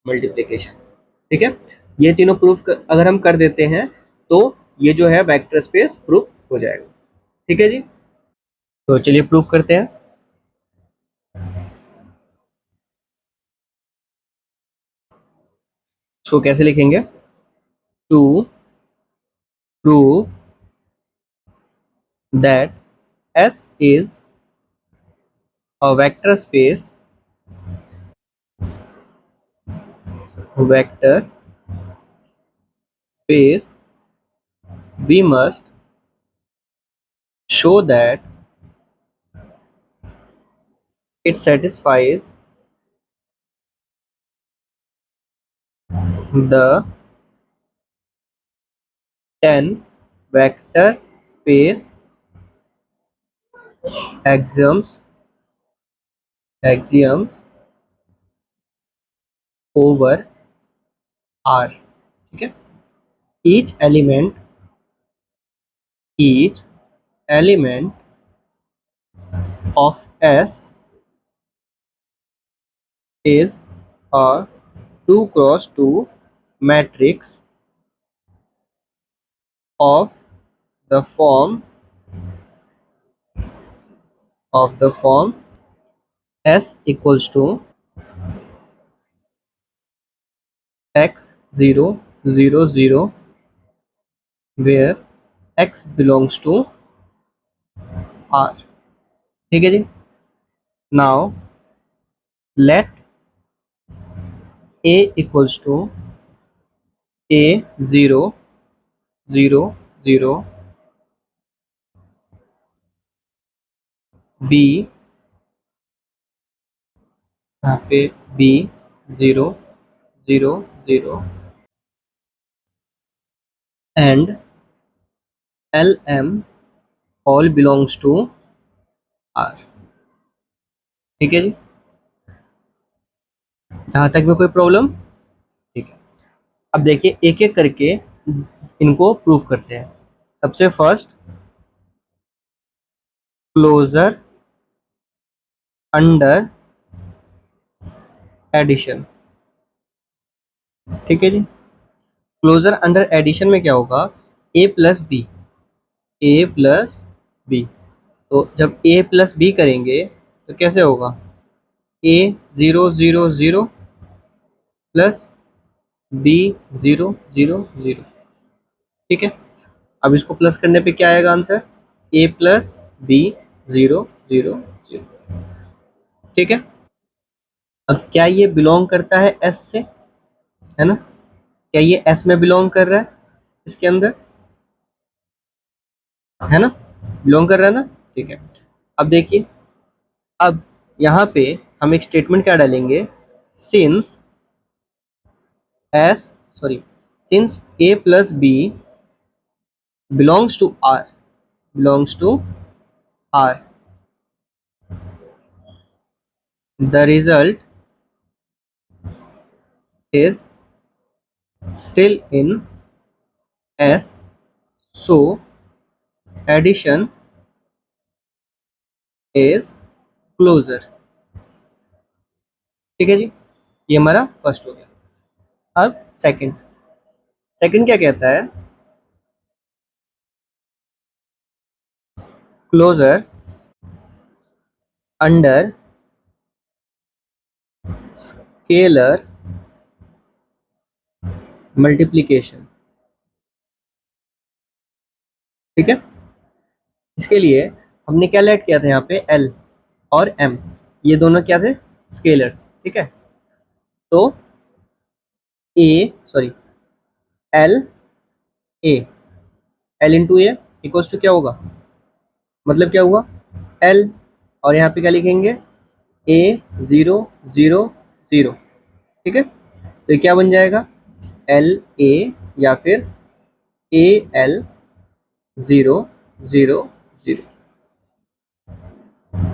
मल्टीप्लिकेशन, ठीक है। ये तीनों प्रूफ अगर हम कर देते हैं तो ये जो है वेक्टर स्पेस प्रूफ हो जाएगा, ठीक है जी। तो चलिए प्रूफ करते हैं। इसको कैसे लिखेंगे, to prove that S is a vector space, we must show that it satisfies the 10 vector space axioms over R, ठीक है। each element each element of S is a 2 cross 2 matrix of the form S equals to x 0 0 0, where x belongs to R, ठीक है जी। Now let a equals to a 0 0 0, b, यहाँ पे b 0 0 0, and lm all belongs to R, ठीक है जी। यहाँ तक में कोई प्रॉब्लम, ठीक है। अब देखिए एक एक करके इनको प्रूफ करते हैं। सबसे फर्स्ट क्लोजर अंडर एडिशन, ठीक है जी। क्लोजर अंडर एडिशन में क्या होगा, A plus B, A plus B. तो जब ए प्लस बी करेंगे तो कैसे होगा, A zero zero zero plus B zero zero zero, ठीक है। अब इसको प्लस करने पे क्या आएगा answer, A plus B zero zero zero, ठीक है। अब क्या ये बिलोंग करता है एस से, है ना, क्या ये एस में बिलोंग कर रहा है, इसके अंदर, है ना, बिलोंग कर रहा है ना, ठीक है। अब देखिए, अब यहाँ पे हम एक स्टेटमेंट क्या डालेंगे, since S, sorry, since a plus b belongs to R, belongs to R, the result is still in S, so addition is closer, ठीक है जी। ये हमारा फर्स्ट हो गया। अब सेकंड, सेकंड क्या कहता है, क्लोजर अंडर स्केलर मल्टीप्लिकेशन, ठीक है। इसके लिए हमने क्या लेट किया था, यहाँ पे एल और एम, ये दोनों क्या थे, स्केलर्स, ठीक है। तो A, sorry, L, A, L into A equals to क्या होगा, मतलब क्या हुआ, एल, और यहाँ पे क्या लिखेंगे, ए ज़ीरो ज़ीरो ज़ीरो, ठीक है। तो ये क्या बन जाएगा, एल ए या फिर A L zero zero zero,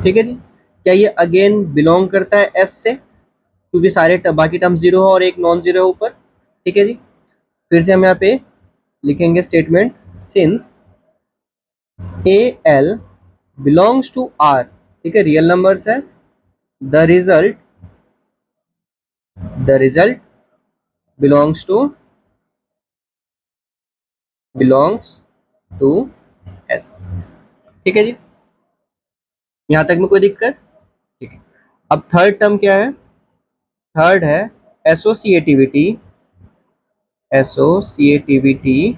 ठीक है जी। क्या ये अगेन बिलोंग करता है एस से, क्योंकि सारे बाकी टर्म जीरो है और एक नॉन जीरो है ऊपर, ठीक है जी। फिर से हम यहाँ पे लिखेंगे statement, since a l belongs to R, ठीक है, रियल नंबर्स है, the result, the result belongs to, belongs to S, ठीक है जी। यहां तक में कोई दिक्कत, ठीक है। अब थर्ड टर्म क्या है, थर्ड है एसोसिएटिविटी, एसोसिएटिविटी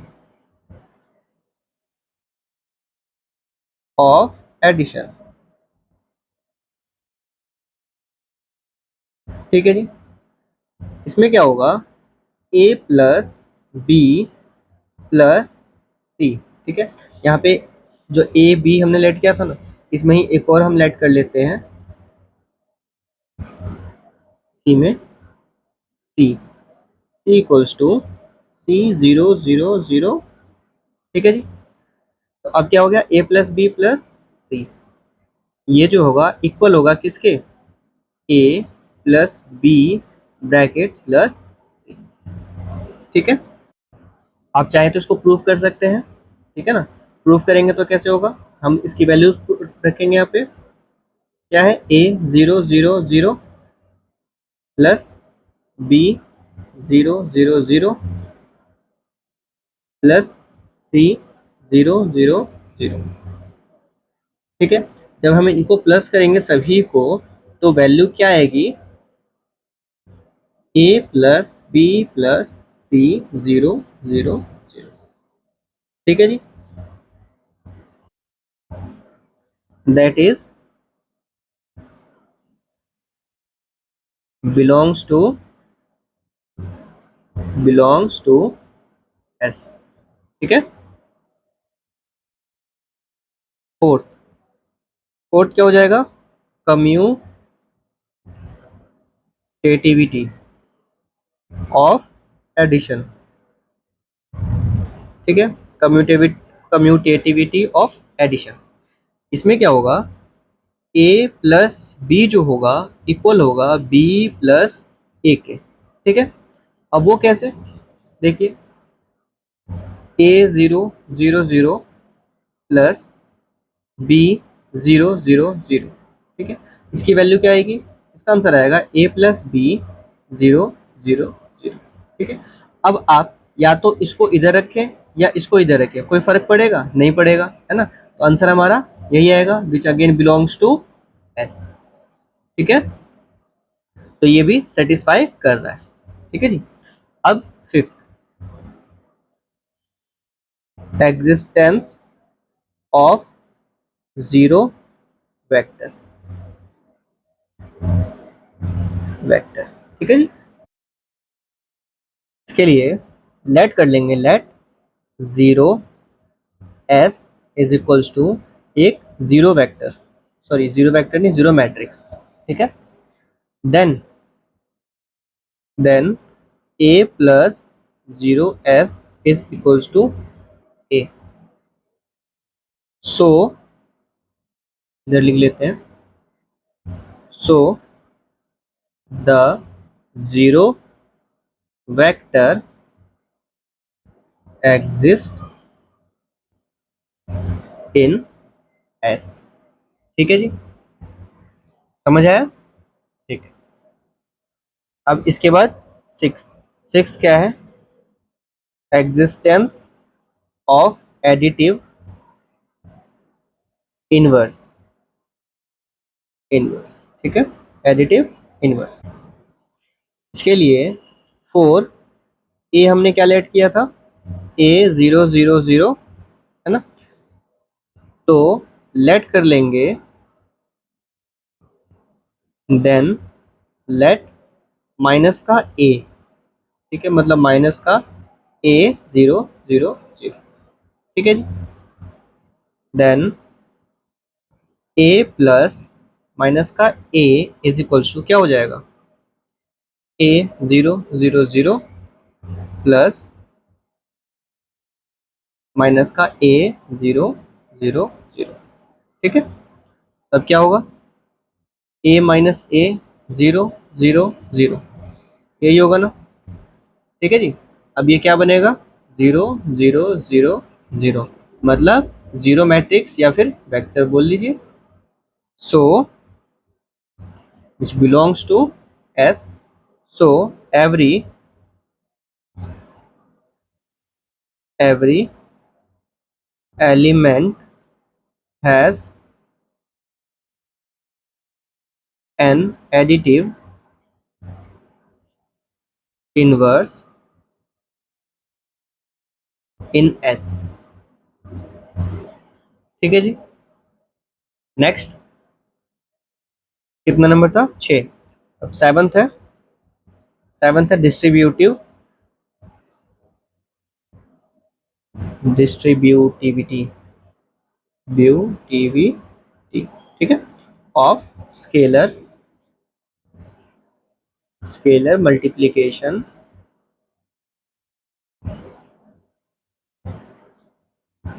ऑफ एडिशन, ठीक है जी। इसमें क्या होगा, A plus B plus C, ठीक है। यहाँ पे जो ए बी हमने लेट किया था ना, इसमें ही एक और हम लेट कर लेते हैं, सी में, C, C equals to C zero zero zero, ठीक है जी। तो अब क्या हो गया, A plus B plus C, ये जो होगा इक्वल होगा किसके, A plus B bracket plus C, ठीक है। आप चाहे तो इसको प्रूफ कर सकते हैं, ठीक है ना। प्रूफ करेंगे तो कैसे होगा, हम इसकी वैल्यूज रखेंगे यहाँ पे, क्या है, A zero zero zero plus B zero zero zero plus C zero zero zero, ठीक है। जब हम इनको प्लस करेंगे सभी को, तो वैल्यू क्या आएगी, A plus B plus C zero zero zero, ठीक है जी। That is belongs to, belongs to S, ठीक है। फोर्थ, फोर्थ क्या हो जाएगा, कम्यूटेटिविटी ऑफ एडिशन, ठीक है, कम्यूटेटिविटी, कम्यूटेटिविटी ऑफ एडिशन। इसमें क्या होगा, ए प्लस बी जो होगा इक्वल होगा बी प्लस ए के, ठीक है। अब वो कैसे, देखिए, A zero zero zero plus B zero zero zero, ठीक है। इसकी वैल्यू क्या आएगी, इसका आंसर आएगा a प्लस बी 0 0 0। ठीक है, अब आप या तो इसको इधर रखें या इसको इधर रखें, कोई फर्क पड़ेगा नहीं पड़ेगा, है ना। तो आंसर हमारा यही आएगा which again belongs to S. ठीक है, तो ये भी सेटिस्फाई कर रहा है। ठीक है जी। अब fifth, existence of zero vector. Vector, ठीक है जी। इसके लिए लेट कर लेंगे, let zero S is equals to एक zero vector, sorry zero vector नहीं, जीरो मैट्रिक्स। ठीक है, then then A plus zero S is equals to A. So इधर लिख लेते हैं, so the zero vector exist in S. ठीक है जी, समझ आया। ठीक है, अब इसके बाद सिक्स, सिक्स क्या है, existence of additive inverse. Inverse, ठीक है, एडिटिव इनवर्स। इसके लिए फोर ए हमने क्या लेट किया था, ए 0 0 0, है ना। तो लेट कर लेंगे, देन लेट माइनस का ए। ठीक है, मतलब माइनस का ए 0 0 0। ठीक है जी, देन ए प्लस माइनस का ए इज इक्वल्स टू क्या हो जाएगा, ए 0 0 0 प्लस माइनस का ए 0 0 0। ठीक है, तब क्या होगा, ए माइनस ए 0 0 0, यही होगा ना। ठीक है जी, अब ये क्या बनेगा, 0 0 0 0, मतलब जीरो मैट्रिक्स या फिर वेक्टर बोल लीजिए। So which belongs to S, so every element has an additive inverse in S। ठीक है जी, नेक्स्ट कितना नंबर था, 6। अब सेवंथ है, सेवंथ है डिस्ट्रीब्यूटिव, डिस्ट्रीब्यूटिविटी, ब्यूटिविटी। ठीक है, of scalar, scalar multiplication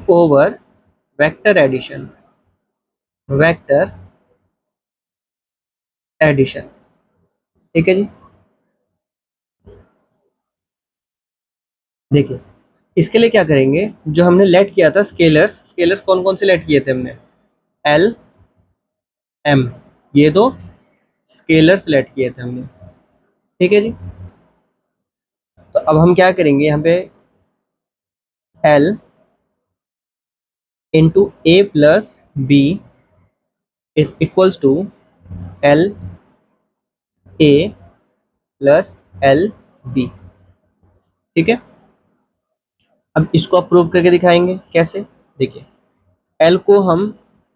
over vector addition, vector addition. ठीक है जी, देखिए इसके लिए क्या करेंगे, जो हमने लेट किया था स्केलर्स, स्केलर्स कौन कौन से लेट किए थे हमने, एल एम, ये दो स्केलर सेलेक्ट किए थे हमने। ठीक है जी, तो अब हम क्या करेंगे, यहाँ पे l into a plus b is equals to l a plus l b. ठीक है, अब इसको आप प्रूव करके दिखाएंगे कैसे, देखिए एल को हम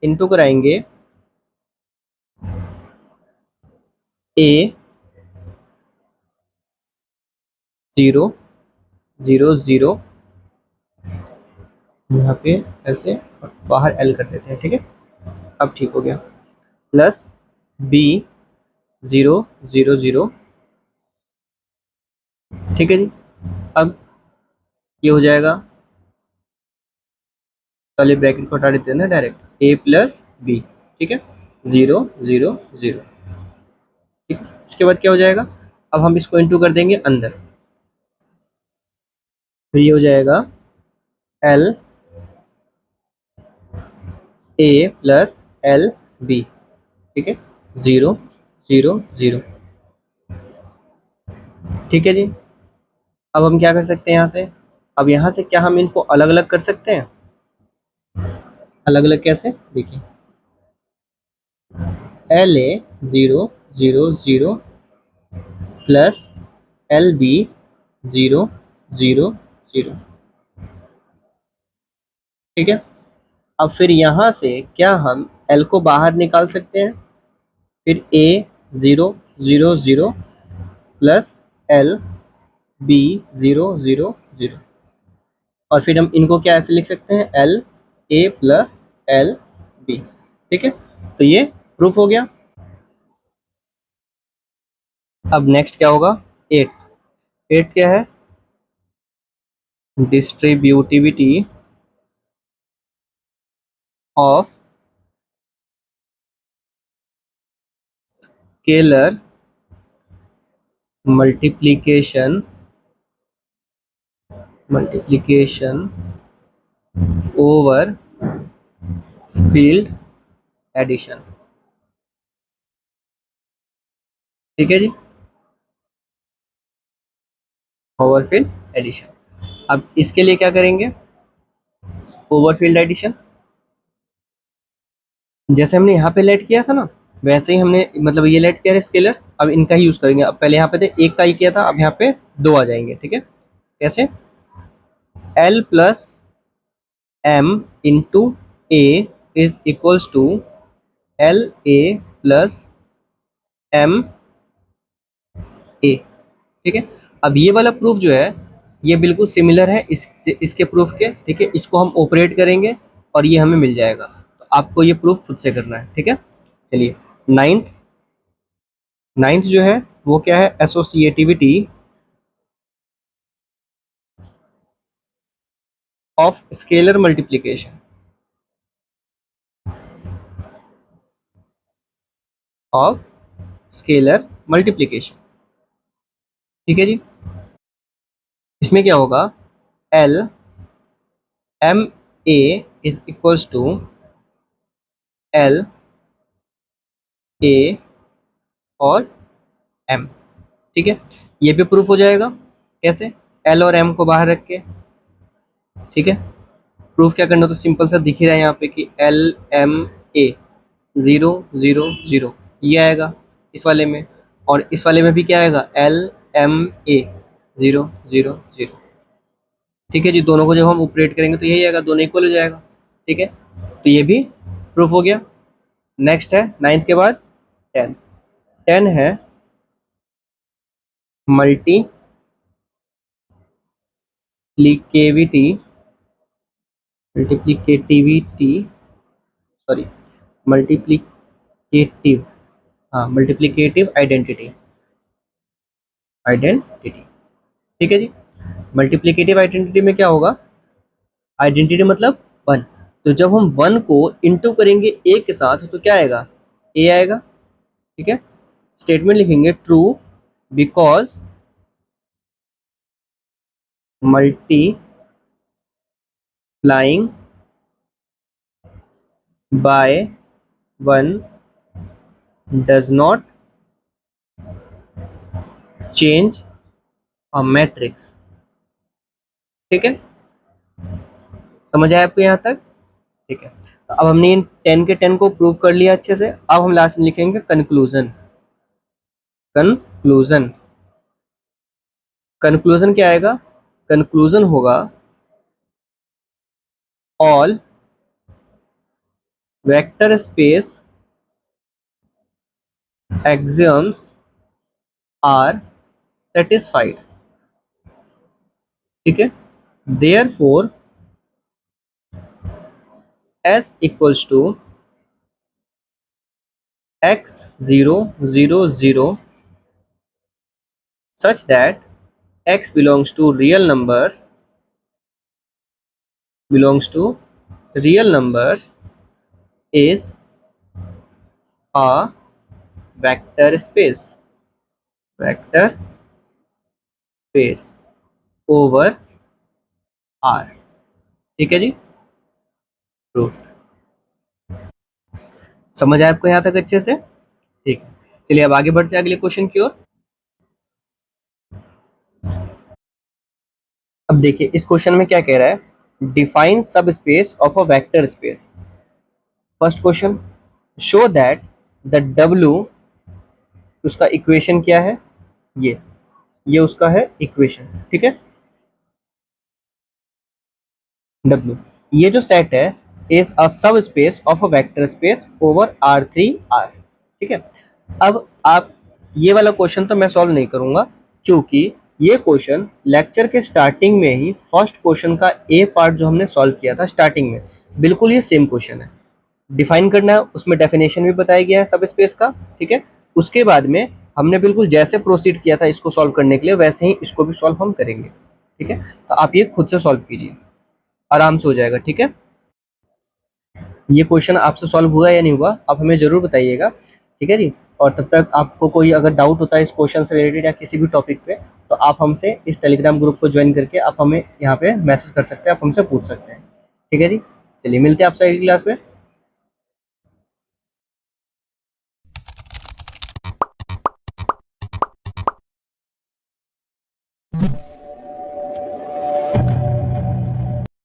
इंटू कराएंगे ए 0 0 0, यहाँ पे ऐसे और बाहर एल कर देते हैं। ठीक है, अब ठीक हो गया, प्लस बी 0 0 0। ठीक है जी, अब ये हो जाएगा, पहले ब्रैकेट को हटा देते हैं ना डायरेक्ट, ए प्लस बी। ठीक है, 0 0 0। ठीक है, इसके बाद क्या हो जाएगा, अब हम इसको इंटू कर देंगे अंदर, फिर ये हो जाएगा l a plus l b. ठीक है, 0 0 0। ठीक है जी। अब हम क्या कर सकते हैं यहाँ से, अब यहाँ से क्या हम इनको अलग अलग कर सकते हैं? अलग अलग कैसे, देखिए LA 0 0 0 प्लस LB 0 0 0। ठीक है। अब फिर यहाँ से क्या हम L को बाहर निकाल सकते हैं? फिर A 0 0 0 प्लस L B 0 0 0। और फिर हम इनको क्या ऐसे लिख सकते हैं, L A plus L B। ठीक है, तो ये प्रूफ हो गया। अब नेक्स्ट क्या होगा, एट। एट क्या है, distributivity of scalar multiplication multiplication over field addition. ठीक है जी, ओवर फील्ड एडिशन। अब इसके लिए क्या करेंगे, ओवर फील्ड एडिशन जैसे हमने यहाँ पे लेट किया था ना, वैसे ही हमने मतलब ये लेट किया है स्केलर्स, अब इनका ही यूज करेंगे। अब पहले यहाँ पे थे एक का ही किया था, अब यहाँ पे दो आ जाएंगे। ठीक है, कैसे, L plus M into A is equals to LA plus MA। ठीक है, अब ये वाला प्रूफ जो है ये बिल्कुल सिमिलर है इसके प्रूफ के। ठीक है, इसको हम ऑपरेट करेंगे और ये हमें मिल जाएगा। तो आपको ये प्रूफ खुद से करना है। ठीक है, चलिए नाइन्थ। नाइन्थ जो है वो क्या है, associativity of scalar multiplication of scalar multiplication. ठीक है जी, इसमें क्या होगा, L M A is equals to L A और M। ठीक है, ये भी प्रूफ हो जाएगा। कैसे, L और M को बाहर रख के। ठीक है, प्रूफ क्या करना, तो सिंपल सा दिख ही रहा है यहाँ पे कि LMA 0 0 0 ये आएगा इस वाले में, और इस वाले में भी क्या आएगा, LMA 0 0 0। ठीक है जी, दोनों को जब हम ऑपरेट करेंगे तो यही आएगा, दोनों इक्वल हो जाएगा। ठीक है, तो ये भी प्रूफ हो गया। नेक्स्ट है नाइन्थ के बाद 10। 10 है मल्टीप्लिकेविटी मल्टीप्लिकेटिविटी सॉरी मल्टीप्लिकेटिव, हाँ मल्टीप्लिकेटिव आइडेंटिटी। आइडेंटिटी, ठीक है जी। मल्टीप्लिकेटिव आइडेंटिटी में क्या होगा, आइडेंटिटी मतलब वन। तो जब हम वन को इंटू करेंगे ए के साथ तो क्या आएगा, ए आएगा। ठीक है, स्टेटमेंट लिखेंगे true because multiplying by one does not change a matrix. ठीक है, समझ आया आपको यहाँ तक? ठीक है, तो अब हमने इन 10 के 10 को प्रूव कर लिया अच्छे से। अब हम लास्ट में लिखेंगे कंक्लूजन। कंक्लूजन, कंक्लूजन क्या आएगा, कंक्लूजन होगा all vector space axioms are satisfied. ठीक है, therefore S equals to x 0 0 0 such that x belongs to real numbers is a vector space over R। ठीक है जी, प्रूफ। समझ आया आपको यहाँ तक अच्छे से? ठीक है, चलिए अब आगे बढ़ते हैं अगले क्वेश्चन की ओर। अब देखिए इस क्वेश्चन में क्या कह रहा है, डिफाइन सब space of a vector space. First question, show that the W, उसका इक्वेशन क्या है, ये उसका है इक्वेशन, ठीक है। डब्ल्यू, ये जो सेट है is a subspace of a vector space over R3R, ठीक है। अब आप ये वाला क्वेश्चन तो मैं सॉल्व नहीं करूंगा, क्योंकि ये क्वेश्चन लेक्चर के स्टार्टिंग में ही फर्स्ट क्वेश्चन का ए पार्ट जो हमने सॉल्व किया था स्टार्टिंग में, बिल्कुल ये सेम क्वेश्चन है। डिफाइन करना है, उसमें डेफिनेशन भी बताया गया है सब स्पेस का, ठीक है। उसके बाद में हमने बिल्कुल जैसे प्रोसीड किया था इसको सॉल्व करने के लिए, वैसे ही इसको भी सॉल्व हम करेंगे, ठीक है। तो आप ये खुद से सॉल्व कीजिए, आराम से हो जाएगा, ठीक है। ये क्वेश्चन आपसे सॉल्व हुआ या नहीं हुआ आप हमें ज़रूर बताइएगा, ठीक है जी। और तब तक आपको कोई अगर डाउट होता है इस क्वेश्चन से रिलेटेड या किसी भी टॉपिक पे, तो आप हमसे इस टेलीग्राम ग्रुप को ज्वाइन करके आप हमें यहाँ पे मैसेज कर सकते हैं, आप हमसे पूछ सकते हैं, ठीक है जी। चलिए मिलते हैं आपसे अगली क्लास में।